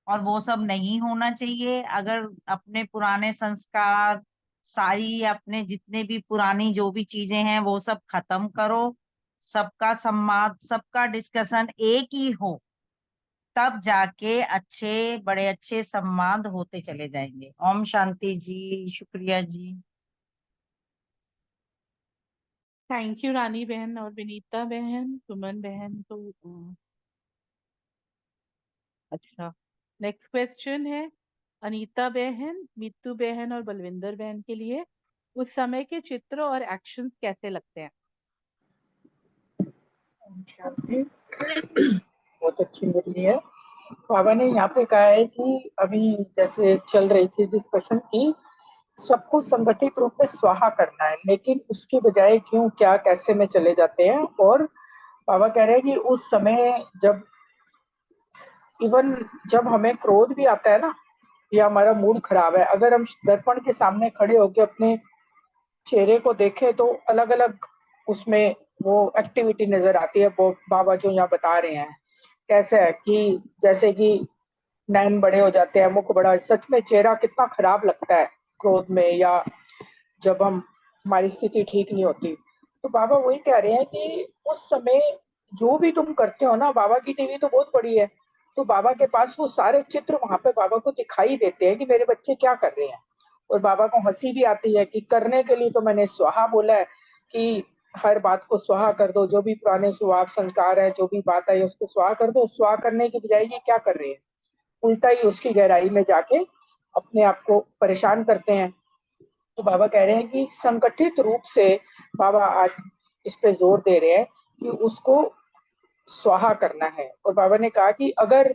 और वो सब नहीं होना चाहिए। अगर अपने पुराने संस्कार, सारी अपने जितने भी पुरानी जो भी चीजें हैं वो सब खत्म करो, सबका संवाद, सबका डिस्कशन एक ही हो, तब जाके अच्छे बड़े अच्छे संवाद होते चले जाएंगे। ओम शांति जी। शुक्रिया जी। थैंक यू रानी बहन और विनीता बहन, सुमन बहन। तो अच्छा, नेक्स्ट क्वेश्चन है अनीता बहन, मीतू बहन और बलविंदर बहन के लिए। उस समय के चित्र और एक्शंस कैसे लगते हैं? शांति। बहुत अच्छी मुरली है। बाबा ने यहाँ पे कहा है कि अभी जैसे चल रही थी डिस्कशन की, सबको संगठित रूप में स्वाहा करना है, लेकिन उसके बजाय क्यों, क्या, कैसे में चले जाते हैं। और बाबा कह रहे हैं कि उस समय जब इवन जब हमें क्रोध भी आता है ना, या हमारा मूड खराब है, अगर हम दर्पण के सामने खड़े होकर अपने चेहरे को देखें तो अलग अलग उसमें वो एक्टिविटी नजर आती है। वो बाबा जो यहाँ बता रहे हैं कैसे है कि जैसे कि नैन बड़े हो जाते हैं, मुख बड़ा, सच में चेहरा कितना खराब लगता है क्रोध में, या जब हम हमारी स्थिति ठीक नहीं होती। तो बाबा वही कह रहे हैं कि उस समय जो भी तुम करते हो ना, बाबा की टीवी तो बहुत बड़ी है, तो बाबा के पास वो सारे चित्र वहां पे बाबा को दिखाई देते हैं कि मेरे बच्चे क्या कर रहे हैं। और बाबा को हंसी भी आती है कि करने के लिए तो मैंने स्वाहा बोला है, कि हर बात को स्वाहा कर दो, जो भी पुराने स्वभाव संस्कार है, जो भी बात है उसको स्वाहा कर दो। स्वाहा करने की बजाय ये क्या कर रहे हैं, उल्टा ही उसकी गहराई में जाके अपने आप को परेशान करते हैं। तो बाबा कह रहे हैं कि संगठित रूप से बाबा आज इस पे जोर दे रहे हैं कि उसको स्वाहा करना है। और बाबा ने कहा कि अगर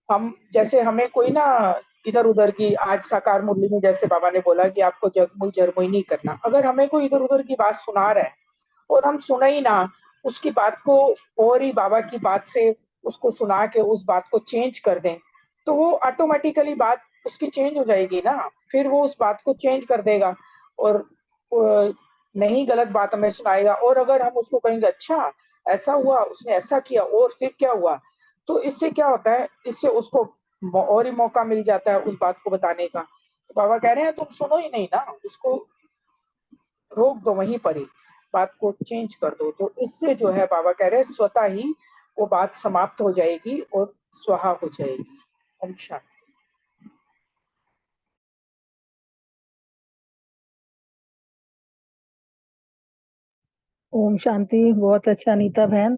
हम, जैसे हमें कोई ना इधर उधर की, आज साकार मुरली में जैसे बाबा ने बोला कि आपको जगमुई जरमुई नहीं करना, अगर हमें कोई इधर उधर की बात सुना रहा है और हम सुना ही ना, उसकी बात को और ही बाबा की बात से उसको सुना के उस बात को चेंज कर दें, तो वो ऑटोमेटिकली बात उसकी चेंज हो जाएगी ना, फिर वो उस बात को चेंज कर देगा। और नहीं गलत बात हमें सुनाएगा। और अगर हम उसको कहेंगे अच्छा ऐसा हुआ, उसने ऐसा किया और फिर क्या हुआ, तो इससे क्या होता है, इससे उसको और ही मौका मिल जाता है उस बात को बताने का। तो बाबा कह रहे हैं तुम सुनो ही नहीं ना, उसको रोक दो, वहीं पर ही बात को चेंज कर दो। तो इससे जो है बाबा कह रहे हैं स्वतः ही वो बात समाप्त हो जाएगी और स्वाहा हो जाएगी। ओम शांति। ओम शांति। बहुत अच्छा अनीता बहन।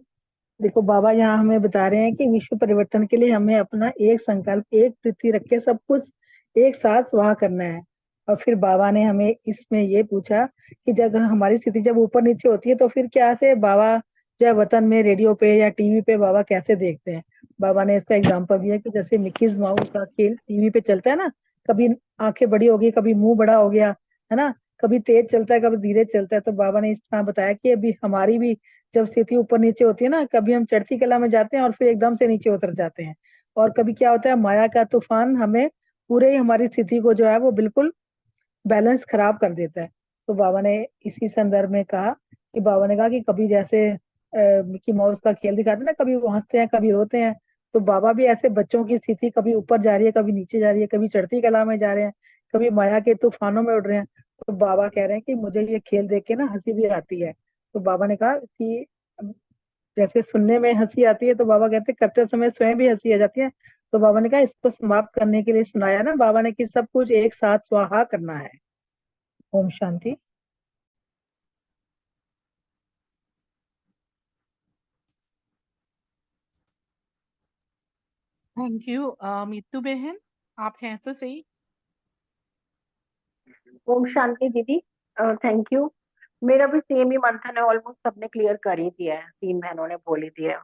देखो बाबा यहाँ हमें बता रहे हैं कि विश्व परिवर्तन के लिए हमें अपना एक संकल्प, एक वृत्ति रख के सब कुछ एक साथ स्वाहा करना है। और फिर बाबा ने हमें इसमें ये पूछा कि जब हमारी स्थिति जब ऊपर नीचे होती है तो फिर क्या से बाबा जो है वतन में रेडियो पे या टीवी पे बाबा कैसे देखते हैं। बाबा ने इसका एग्जांपल दिया कि जैसे मिकीज माउस का खेल टीवी पे चलता है ना, कभी आंखें बड़ी हो गई, कभी मुंह बड़ा हो गया, है ना, कभी तेज चलता है, कभी धीरे चलता है। तो बाबा ने इस तरह बताया कि अभी हमारी भी जब स्थिति ऊपर नीचे होती है ना, कभी हम चढ़ती कला में जाते हैं और फिर एकदम से नीचे उतर जाते हैं। और कभी क्या होता है, माया का तूफान हमें पूरे ही हमारी स्थिति को जो है वो बिल्कुल बैलेंस खराब कर देता है। तो बाबा ने इसी संदर्भ में कहा कि बाबा ने कहा कि कभी जैसे मिकी माउस का खेल दिखाते हैं ना, कभी वो हंसते हैं कभी रोते हैं। तो बाबा भी ऐसे बच्चों की स्थिति कभी ऊपर जा रही है, कभी नीचे जा रही है, कभी चढ़ती कला में जा रहे हैं, कभी माया के तूफानों में उड़ रहे हैं। तो बाबा कह रहे हैं कि मुझे ये खेल देख के ना हंसी भी आती है। तो बाबा ने कहा कि जैसे सुनने में हंसी आती है, तो बाबा कहते हैं करते समय स्वयं भी हंसी आ जाती है। तो बाबा ने कहा इसको समाप्त करने के लिए सुनाया ना बाबा ने कि सब कुछ एक साथ स्वाहा करना है। ओम शांति। थैंक यू मीतू बहन, आप हैं तो सही। ओम शांति दीदी। Thank you. मेरा भी सेम ही मंथन है, ऑलमोस्ट सबने क्लियर कर ही दिया है, 3 बहनों ने बोल ही दिया है,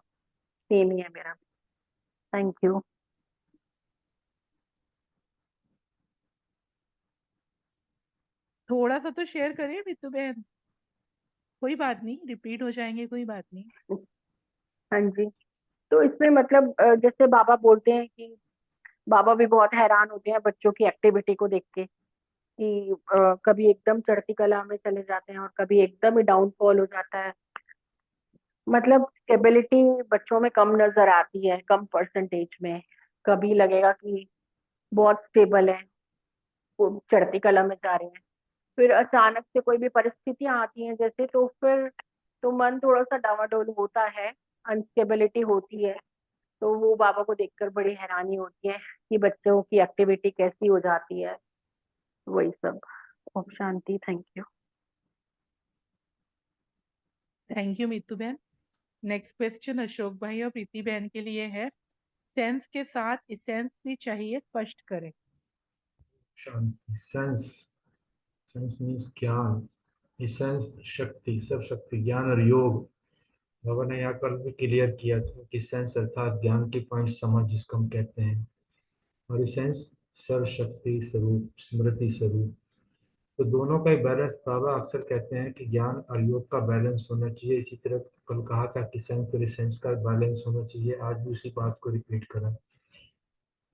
सेम ही है मेरा भी। Thank you. थोड़ा सा तो शेयर करिए मीतू बहन, कोई बात नहीं, रिपीट हो जाएंगे, कोई बात नहीं। हाँ जी। तो इसमें मतलब जैसे बाबा बोलते हैं कि बाबा भी बहुत हैरान होते हैं बच्चों की एक्टिविटी को देख के कि कभी एकदम चढ़ती कला में चले जाते हैं और कभी एकदम ही डाउनफॉल हो जाता है। मतलब स्टेबिलिटी बच्चों में कम नजर आती है, कम परसेंटेज में। कभी लगेगा कि बहुत स्टेबल है, वो चढ़ती कला में जा रहे हैं, फिर अचानक से कोई भी परिस्थितियां आती हैं जैसे, तो फिर तो मन थोड़ा सा डावाडोल होता है, अनस्टेबिलिटी होती है। तो वो बाबा को देखकर बड़ी हैरानी होती है कि बच्चों की एक्टिविटी कैसी हो जाती है, वही सब। ओम शांति। Thank you. Thank you Meetu बहन। नेक्स्ट क्वेश्चन अशोक भाई और प्रीति बहन के लिए है, सेंस के साथ इसेंस भी चाहिए, स्पष्ट करें। शांति। सेंस, सेंस मीन्स ज्ञान, इसेंस शक्ति, सब शक्ति, ज्ञान और योग। बाबा ने यहाँ कल भी क्लियर किया था कि सेंस अर्थात ज्ञान की पॉइंट समझ जिसको हम कहते हैं, और इसेंस सर्वशक्ति स्वरूप, स्मृति स्वरूप। तो दोनों का ही बैलेंस, बाबा अक्सर कहते हैं कि ज्ञान और योग का बैलेंस होना चाहिए। इसी तरह कल कहा था कि सेंस और इसेंस का बैलेंस होना चाहिए, आज भी उसी बात को रिपीट करा।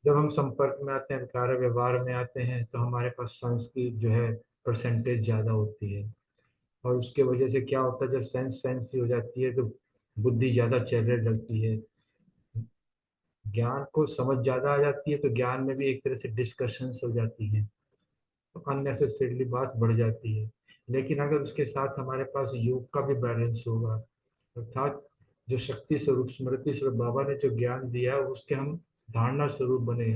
जब हम संपर्क में आते हैं, कार्य व्यवहार में आते हैं, तो हमारे पास सेंस की जो है परसेंटेज ज़्यादा होती है, और उसके वजह से क्या होता है, जब सेंस सेंस ही हो जाती है तो बुद्धि ज़्यादा चलने लगती है, ज्ञान को समझ ज़्यादा आ जाती है, तो ज्ञान में भी एक तरह से डिस्कशंस हो जाती हैं, तो अननेसेसरीली बात बढ़ जाती है। लेकिन अगर उसके साथ हमारे पास योग का भी बैलेंस होगा, अर्थात जो शक्ति स्वरूप, स्मृति स्वरूप बाबा ने जो ज्ञान दिया है उसके हम धारणा स्वरूप बने,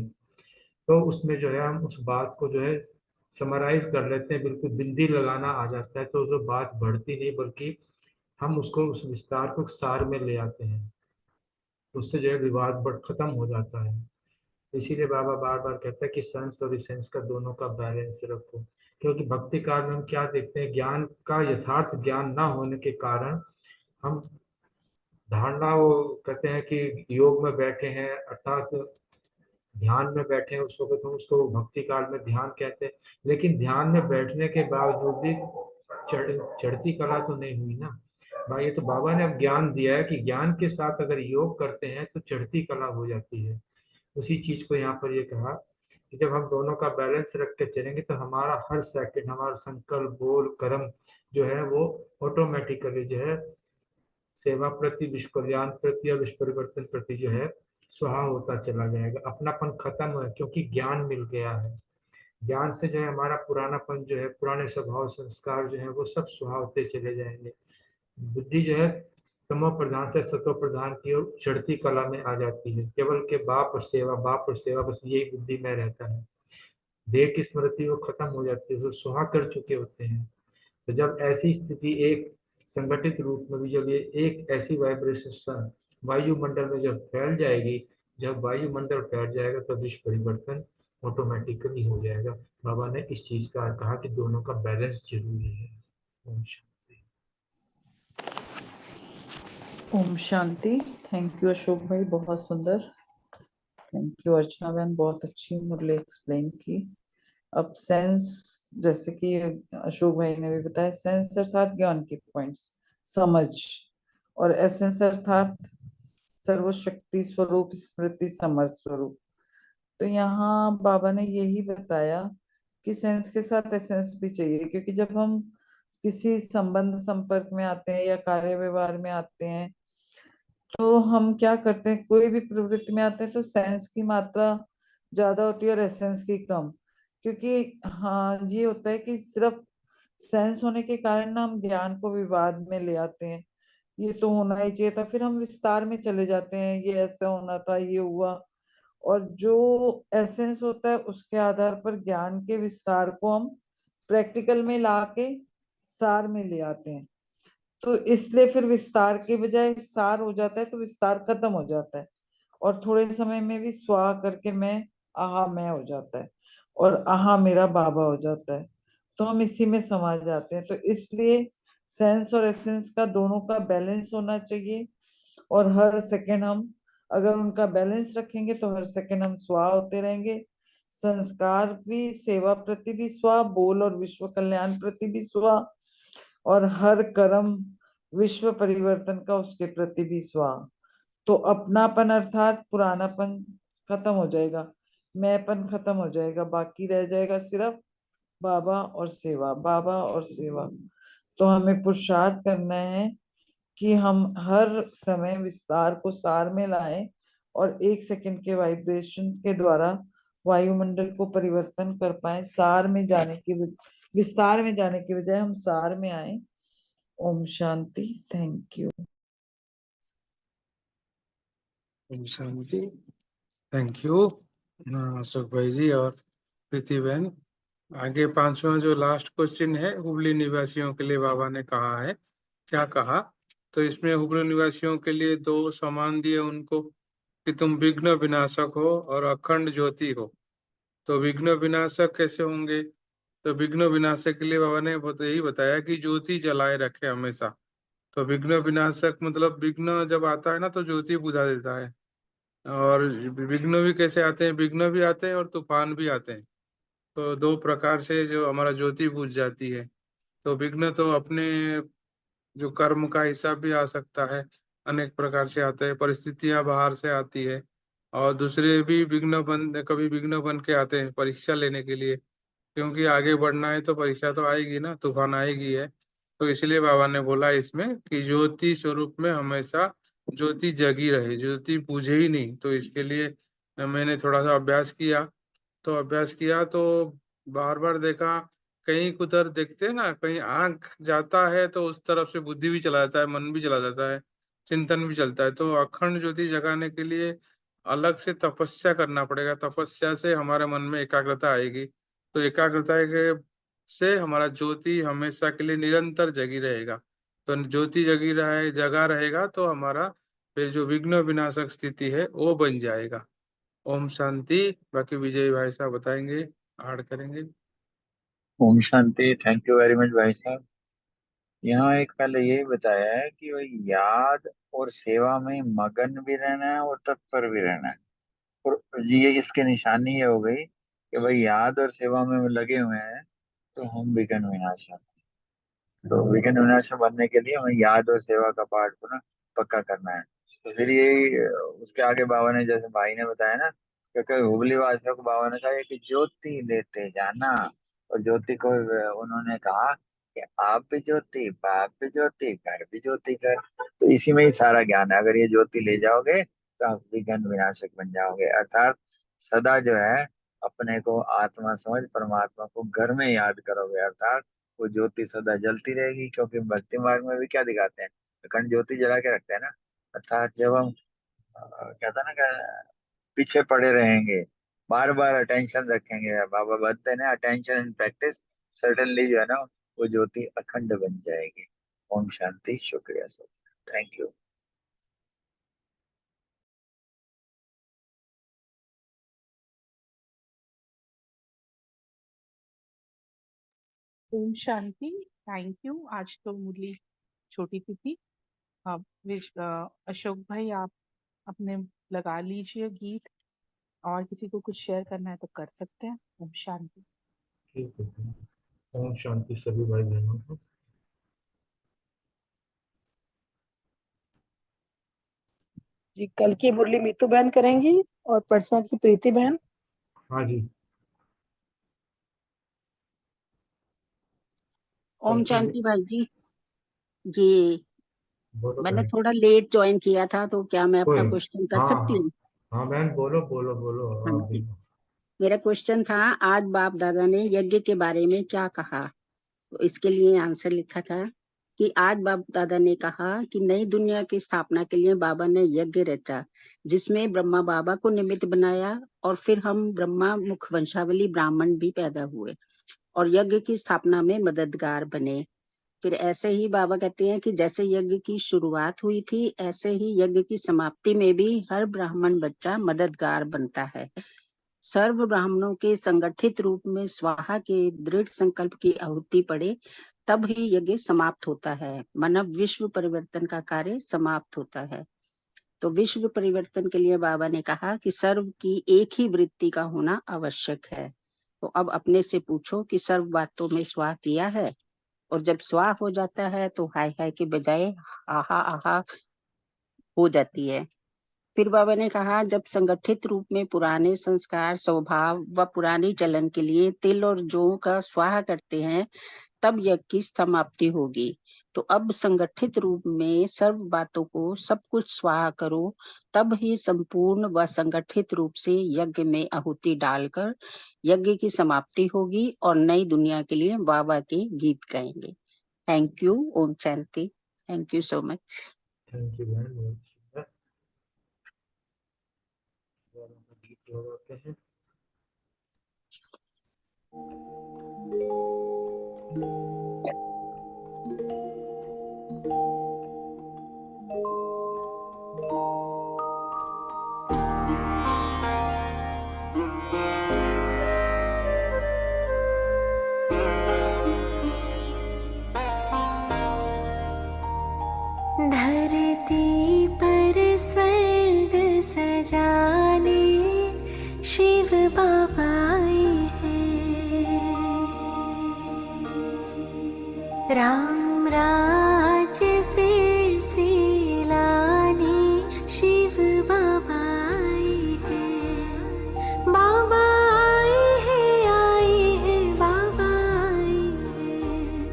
तो उसमें जो है हम उस बात को जो है समराइज कर लेते हैं, बिल्कुल बिंदी लगाना आ जाता है, तो जो बात बढ़ती नहीं बल्कि हम उसको उस विस्तार को सार में ले आते हैं, उससे जो है विवाद बढ़ खत्म हो जाता है। इसीलिए बाबा बार बार कहता है कि सेंस और इसेंस का दोनों का बैलेंस रखो, क्योंकि भक्ति काल में हम क्या देखते हैं, ज्ञान का यथार्थ ज्ञान ना होने के कारण हम धारणा, वो कहते हैं कि योग में बैठे हैं अर्थात ध्यान में बैठे हैं, उस वक्त हम उसको भक्ति काल में ध्यान कहते हैं, लेकिन ध्यान में बैठने के बावजूद भी चढ़ती कला तो नहीं हुई ना भाई। ये तो बाबा ने अब ज्ञान दिया है कि ज्ञान के साथ अगर योग करते हैं तो चढ़ती कला हो जाती है। उसी चीज को यहाँ पर ये कहा कि जब हम दोनों का बैलेंस रख के चलेंगे तो हमारा हर सेकंड, हमारा संकल्प, बोल, कर्म जो है वो ऑटोमेटिकली जो है सेवा प्रति, विश्व कल्याण प्रति और विश्व परिवर्तन प्रति जो है स्वाहा होता चला जाएगा। अपनापन खत्म है क्योंकि ज्ञान मिल गया है। ज्ञान से जो है हमारा पुरानापन जो है, पुराने स्वभाव संस्कार जो है वो सब स्वाहा होते चले जाएंगे। बुद्धि जो है तमो प्रधान से सतो प्रधान की ओर चढ़ती कला में आ जाती है। केवल के बाप और सेवा, बाप और सेवा, बस यही बुद्धि में रहता है। देह की स्मृति वो खत्म हो जाती है, वो सुहा कर चुके होते हैं। तो जब ऐसी स्थिति एक संगठित रूप में भी, जब ये एक ऐसी वाइब्रेशन वायुमंडल में जब फैल जाएगी, जब वायुमंडल फैल जाएगा तो विश्व परिवर्तन ऑटोमेटिकली हो जाएगा। बाबा ने इस चीज का कहा कि दोनों का बैलेंस जरूरी है। ओम शांति। ओम शांति। थैंक यू अशोक भाई, बहुत सुंदर। थैंक यू अर्चना बहन, बहुत अच्छी मुरली एक्सप्लेन की। अब सेंस, जैसे कि अशोक भाई ने भी बताया, सेंस अर्थात ज्ञान के पॉइंट्स, समझ, और एसेंस अर्थात सर्वशक्ति स्वरूप, स्मृति, समर्थ स्वरूप। तो यहाँ बाबा ने यही बताया कि सेंस के साथ एसेंस भी चाहिए, क्योंकि जब हम किसी संबंध संपर्क में आते हैं या कार्य व्यवहार में आते हैं तो हम क्या करते हैं, कोई भी प्रवृत्ति में आते हैं तो सेंस की मात्रा ज्यादा होती है और एसेंस की कम। क्योंकि हाँ, ये होता है कि सिर्फ सेंस होने के कारण ना हम ज्ञान को विवाद में ले आते हैं, ये तो होना ही चाहिए था, फिर हम विस्तार में चले जाते हैं, ये ऐसा होना था, ये हुआ। और जो एसेंस होता है उसके आधार पर ज्ञान के विस्तार को हम प्रैक्टिकल में लाके सार में ले आते हैं। तो इसलिए फिर विस्तार के बजाय सार हो जाता है, तो विस्तार खत्म हो जाता है और थोड़े समय में भी स्वा करके मैं, आहा मैं हो जाता है और आहा मेरा बाबा हो जाता है। तो हम इसी में समा जाते हैं। तो इसलिए सेंस और एसेंस का दोनों का बैलेंस होना चाहिए, और हर सेकंड हम अगर उनका बैलेंस रखेंगे तो हर सेकंड हम स्वा होते रहेंगे। संस्कार भी, सेवा प्रति भी स्वा, बोल और विश्व कल्याण प्रति भी स्वा, और हर कर्म विश्व परिवर्तन का उसके प्रति भी स्वा। तो अपनापन अर्थात पुरानापन खत्म हो जाएगा, मैंपन खत्म हो जाएगा, बाकी रह जाएगा सिर्फ बाबा और सेवा, बाबा और सेवा। तो हमें पुरुषार्थ करना है कि हम हर समय विस्तार को सार में लाएं और एक सेकंड के वाइब्रेशन के द्वारा वायुमंडल को परिवर्तन कर पाए। सार में जाने की, विस्तार में जाने के बजाय हम सार में आए। ओम शांति। Thank you. ओम शांति। थैंक यू अशोक भाई जी और प्रीति बहन। आगे पांचवा जो लास्ट क्वेश्चन है, हुबली निवासियों के लिए बाबा ने कहा है, क्या कहा? तो इसमें हुबली निवासियों के लिए दो सम्मान दिए उनको कि तुम विघ्न विनाशक हो और अखंड ज्योति हो। तो विघ्न विनाशक कैसे होंगे? तो विघ्न विनाशक के लिए बाबा ने यही बताया कि ज्योति जलाए रखे हमेशा। तो विघ्न विनाशक मतलब विघ्न जब आता है ना तो ज्योति बुझा देता है। और विघ्न भी कैसे आते हैं? विघ्न भी आते हैं और तूफान भी आते हैं। तो दो प्रकार से जो हमारा ज्योति बुझ जाती है। तो विघ्न तो अपने जो कर्म का हिसाब भी आ सकता है, अनेक प्रकार से आता है, परिस्थितियां बाहर से आती है। और दूसरे भी विघ्न बन, कभी विघ्न बन के आते हैं परीक्षा लेने के लिए, क्योंकि आगे बढ़ना है तो परीक्षा तो आएगी ना, तूफान आएगी है। तो इसलिए बाबा ने बोला इसमें कि ज्योति स्वरूप में हमेशा ज्योति जगी रहे, ज्योति बुझे ही नहीं। तो इसके लिए मैंने थोड़ा सा अभ्यास किया। तो अभ्यास किया तो बार बार देखा, कहीं उधर देखते हैं ना, कहीं आंख जाता है तो उस तरफ से बुद्धि भी चला जाता है, मन भी चला जाता है, चिंतन भी चलता है। तो अखंड ज्योति जगाने के लिए अलग से तपस्या करना पड़ेगा। तपस्या से हमारे मन में एकाग्रता आएगी। तो एकाग्रता के से हमारा ज्योति हमेशा के लिए निरंतर जगी रहेगा। तो ज्योति जगी रहे, जगा रहेगा तो हमारा फिर जो विघ्न विनाशक स्थिति है वो बन जाएगा। ओम शांति। बाकी विजय भाई साहब बताएंगे, ऐड करेंगे। ओम शांति। थैंक यू वेरी मच भाई साहब। यहाँ एक पहले यही बताया है कि भाई याद और सेवा में मगन भी रहना है और तत्पर भी रहना है। और ये इसकी निशानी ये हो गई कि भाई याद और सेवा में लगे हुए हैं तो हम विघ्न विनाश हैं। तो विघ्न विनाश बनने के लिए हमें याद और सेवा का पाठ को ना पक्का करना है। तो फिर यही उसके आगे बाबा ने, जैसे भाई ने बताया ना, क्योंकि हुबली वासियों को बाबा ने कहा कि ज्योति लेते जाना, और ज्योति को उन्होंने कहा कि आप भी ज्योति, बाप भी ज्योति, घर भी ज्योति कर। तो इसी में ही सारा ज्ञान है। अगर ये ज्योति ले जाओगे तो आप विघ्न विनाशक बन जाओगे। अर्थात सदा जो है अपने को आत्मा समझ परमात्मा को घर में याद करोगे, अर्थात वो ज्योति सदा जलती रहेगी। क्योंकि भक्ति मार्ग में भी क्या दिखाते हैं, अखंड ज्योति जला के रखते हैं ना। अर्थात जब हम कहता है ना कि पीछे पड़े रहेंगे, बार बार अटेंशन रखेंगे, बाबा बताते हैं ना, अटेंशन इन प्रैक्टिस सर्टेनली जो है ना वो ज्योति अखंड बन जाएगी। ओम शांति। शुक्रिया सर, थैंक यू। ओम शांति। Thank you. आज तो मुरली छोटी सी थी। अशोक भाई आप अपने लगा लीजिए गीत, और किसी को कुछ शेयर करना है तो कर सकते हैं। ओम शांति। ठीक है। ओम शांति सभी भाई बहनों को। जी, कल की मुरली मीतू बहन करेंगी और परसों की प्रीति बहन। हाँ जी। ओम शांति भाई जी। जी, बोलो मैंने बहन। थोड़ा लेट ज्वाइन किया था, तो क्या मैं अपना कोई क्वेश्चन कर हाँ सकती हाँ हूँ? हाँ बहन, बोलो बोलो बोलो। हाँ आप जी, भी। मेरा क्वेश्चन था, आज बाप दादा ने यज्ञ के बारे में क्या कहा? तो इसके लिए आंसर लिखा था कि आज बाप दादा ने कहा कि नई दुनिया की स्थापना के लिए बाबा ने यज्ञ रचा, जिसमें ब्रह्मा बाबा को निमित्त बनाया, और फिर हम ब्रह्मा मुख वंशावली ब्राह्मण भी पैदा हुए और यज्ञ की स्थापना में मददगार बने। फिर ऐसे ही बाबा कहते हैं कि जैसे यज्ञ की शुरुआत हुई थी, ऐसे ही यज्ञ की समाप्ति में भी हर ब्राह्मण बच्चा मददगार बनता है। सर्व ब्राह्मणों के संगठित रूप में स्वाहा के दृढ़ संकल्प की आहुति पड़े, तब ही यज्ञ समाप्त होता है। मानव विश्व परिवर्तन का कार्य समाप्त होता है। तो विश्व परिवर्तन के लिए बाबा ने कहा कि सर्व की एक ही वृत्ति का होना आवश्यक है। तो अब अपने से पूछो कि सर्व बातों में स्वाहा किया है? और जब स्वाहा हो जाता है तो हाय हाय के बजाय आहा आहा हो जाती है। फिर बाबा ने कहा, जब संगठित रूप में पुराने संस्कार, स्वभाव व पुरानी चलन के लिए तिल और जौ का स्वाहा करते हैं, तब यज्ञ की समाप्ति होगी। तो अब संगठित रूप में सर्व बातों को सब कुछ स्वाहा करो, तब ही संपूर्ण व संगठित रूप से यज्ञ में आहुति डालकर यज्ञ की समाप्ति होगी और नई दुनिया के लिए बाबा के गीत गाएंगे। Thank you. ओम शांति। Thank you so much. Thank you बहन, बहुत सुंदर। गीत लगाते हैं। धरती पर स्वर्ग सजाने शिव बाबा आए हैं। राम राज्य फिर से लाने शिव बाबा आए हैं। बाबा आए हैं बाबा आए हैं।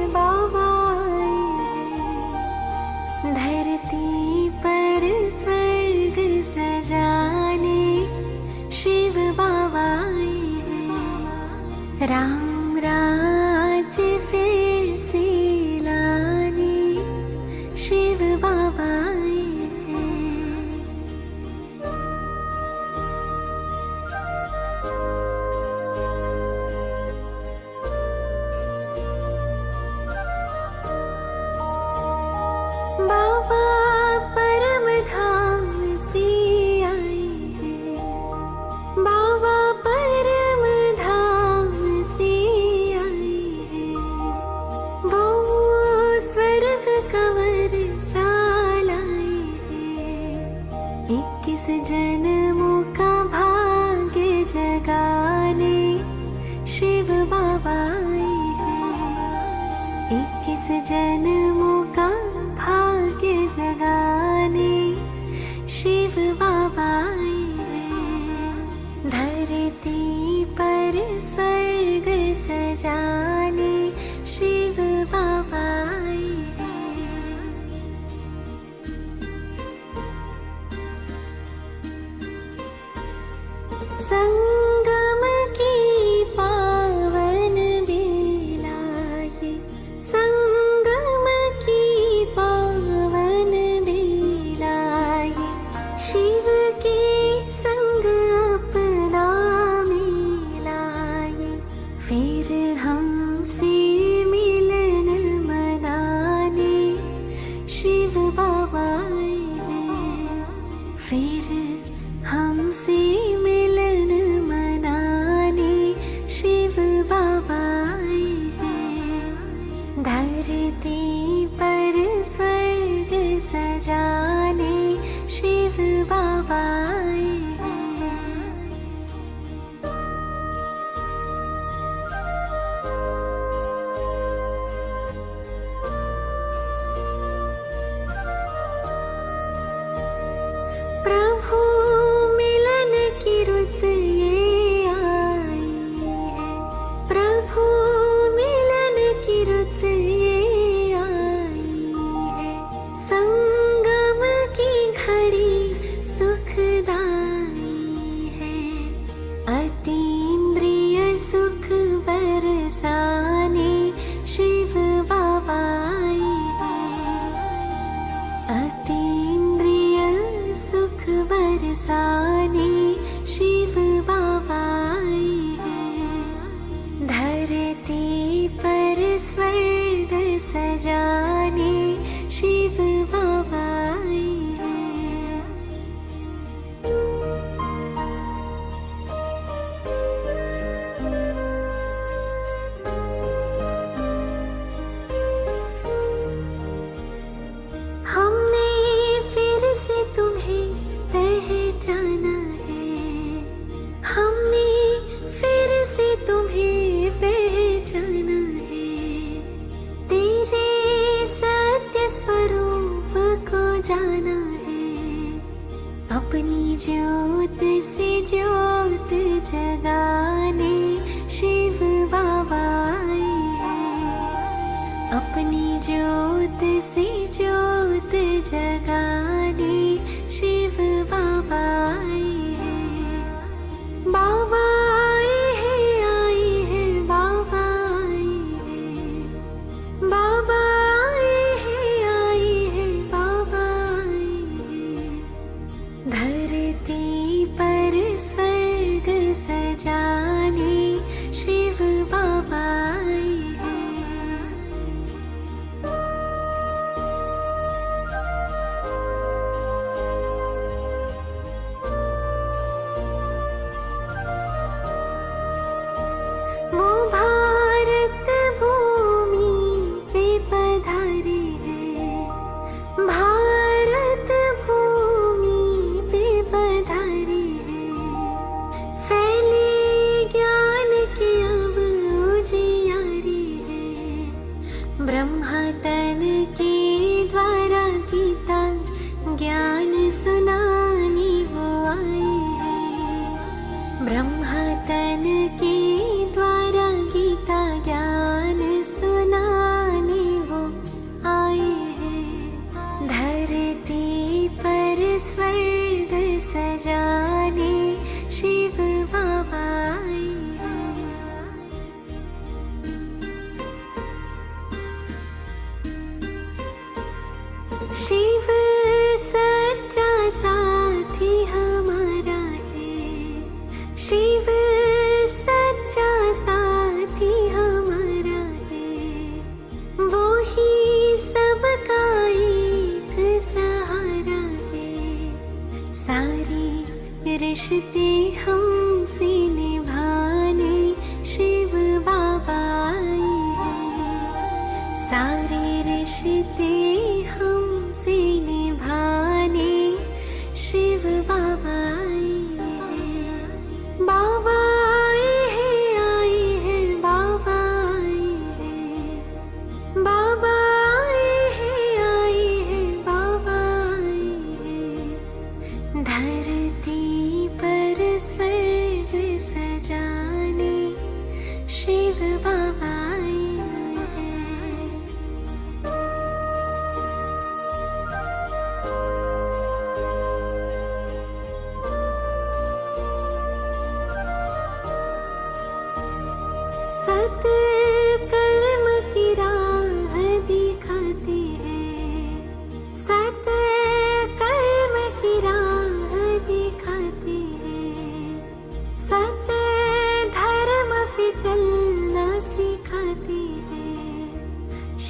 बाबा धरती पर स्वर्ग सजाने शिव बाबा आए हैं। राम राज्य फिर से लाने शिव बाबा आए हैं। बाबा परम धाम से आए हैं। बाबा परम धाम से आए हैं। वो स्वर्ग कंवर सा लाए हैं। 21 जन्मों का भाग्य जगाने शिव बाबा आए हैं। 21 जन्मों का भाग्य जगाने संगम की पावन बेलाए शिव के संग अपना मिलाए फिर हमसे मिलन मनाने शिव बाबा आए फिर हमसे मिलन मनाने शिव बाबा आए धरती पर स्वर्ग सजाने शिव बाबा आए प्रभु मिलन की रुत ये आई है प्रभु मिलन की रुत ये आई है संगम की घड़ी सुखदाई है अतीन्द्रिय सुख बरसाने शिव बाबा आए अतीन्द्रिय सुख बरसाने शिव बाबा आए धरती पर स्वर्ग सजाने शिव बाबा आए हमने फिर से तुम्हें पहचाना है हमने फिर से तुम्हें पहचाना है तेरे सत्य स्वरूप को जाना है अपनी ज्योत से ज्योत जगाने शिव बाबा आए अपनी ज्योत से ज्योत जगाने शिव बाबा आए बाबा आए हैं बाबा आए हैं बाबा आए हैं बाबा आए धरती पर स्वर्ग सजाने शिव बाबा आए वो भारत भूमि पे पधारे हैं भारत भूमि पे पधारे हैं फैले ज्ञान के अब उजियारे हैं ब्रह्मा तन के द्वारा गीता ज्ञान सुनाने वो आए हैं ब्रह्मा तन के द्वारा गीता ज्ञान सुनाने वो आए हैं धरती पर स्वर्ग सजाने शिव बाबा आए शिव सच्चा साथी हमारा है शिव सच्चा साथी हमारा है वो ही सबका एक सहारा है सारे रिश्ते हमसे निभाने शिव बाबा आए हैं सारे रिश्ते हमसे निभाने शिव बाबा आए हैं बाबा आए हैं बाबा आए हैं बाबा आए हैं बाबा आए हैं धरती पर स्वर्ग सजाने शिव बाबा आए हैं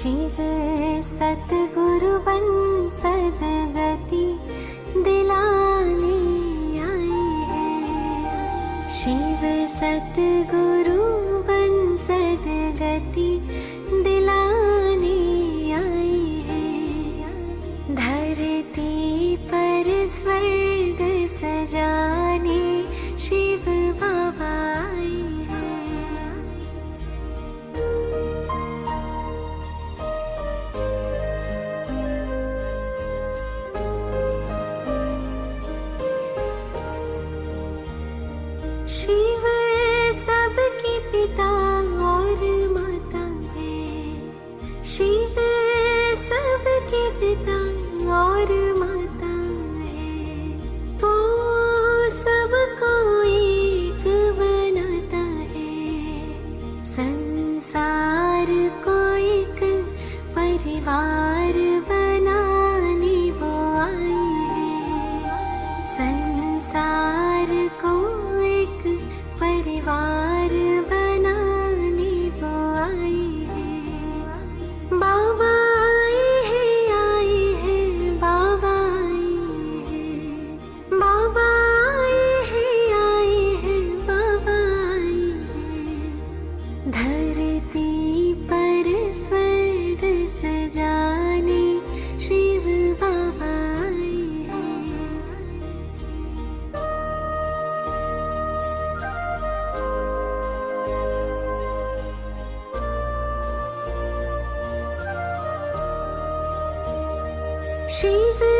शिव सतगुरु बन सदगति दिलाने आए हैं। शिव सतगुरु बन सदगति दिलाने आए हैं। धरती पर स्वर्ग सजाने शिव बाबा आए हैं। शिव सबके पिता और माता है। शिव सबके पिता और माता है। वो सबको एक बनाता है। संसार को एक परिवार बनाने वो आए हैं। संसार को एक परिवार बनाने वो आए हैं। बाबा आए हैं, बाबा आए हैं। बाबा आए हैं, बाबा आए हैं। धरती पर स्वर्ग सजाने शिव बाबा आए हैं। शिव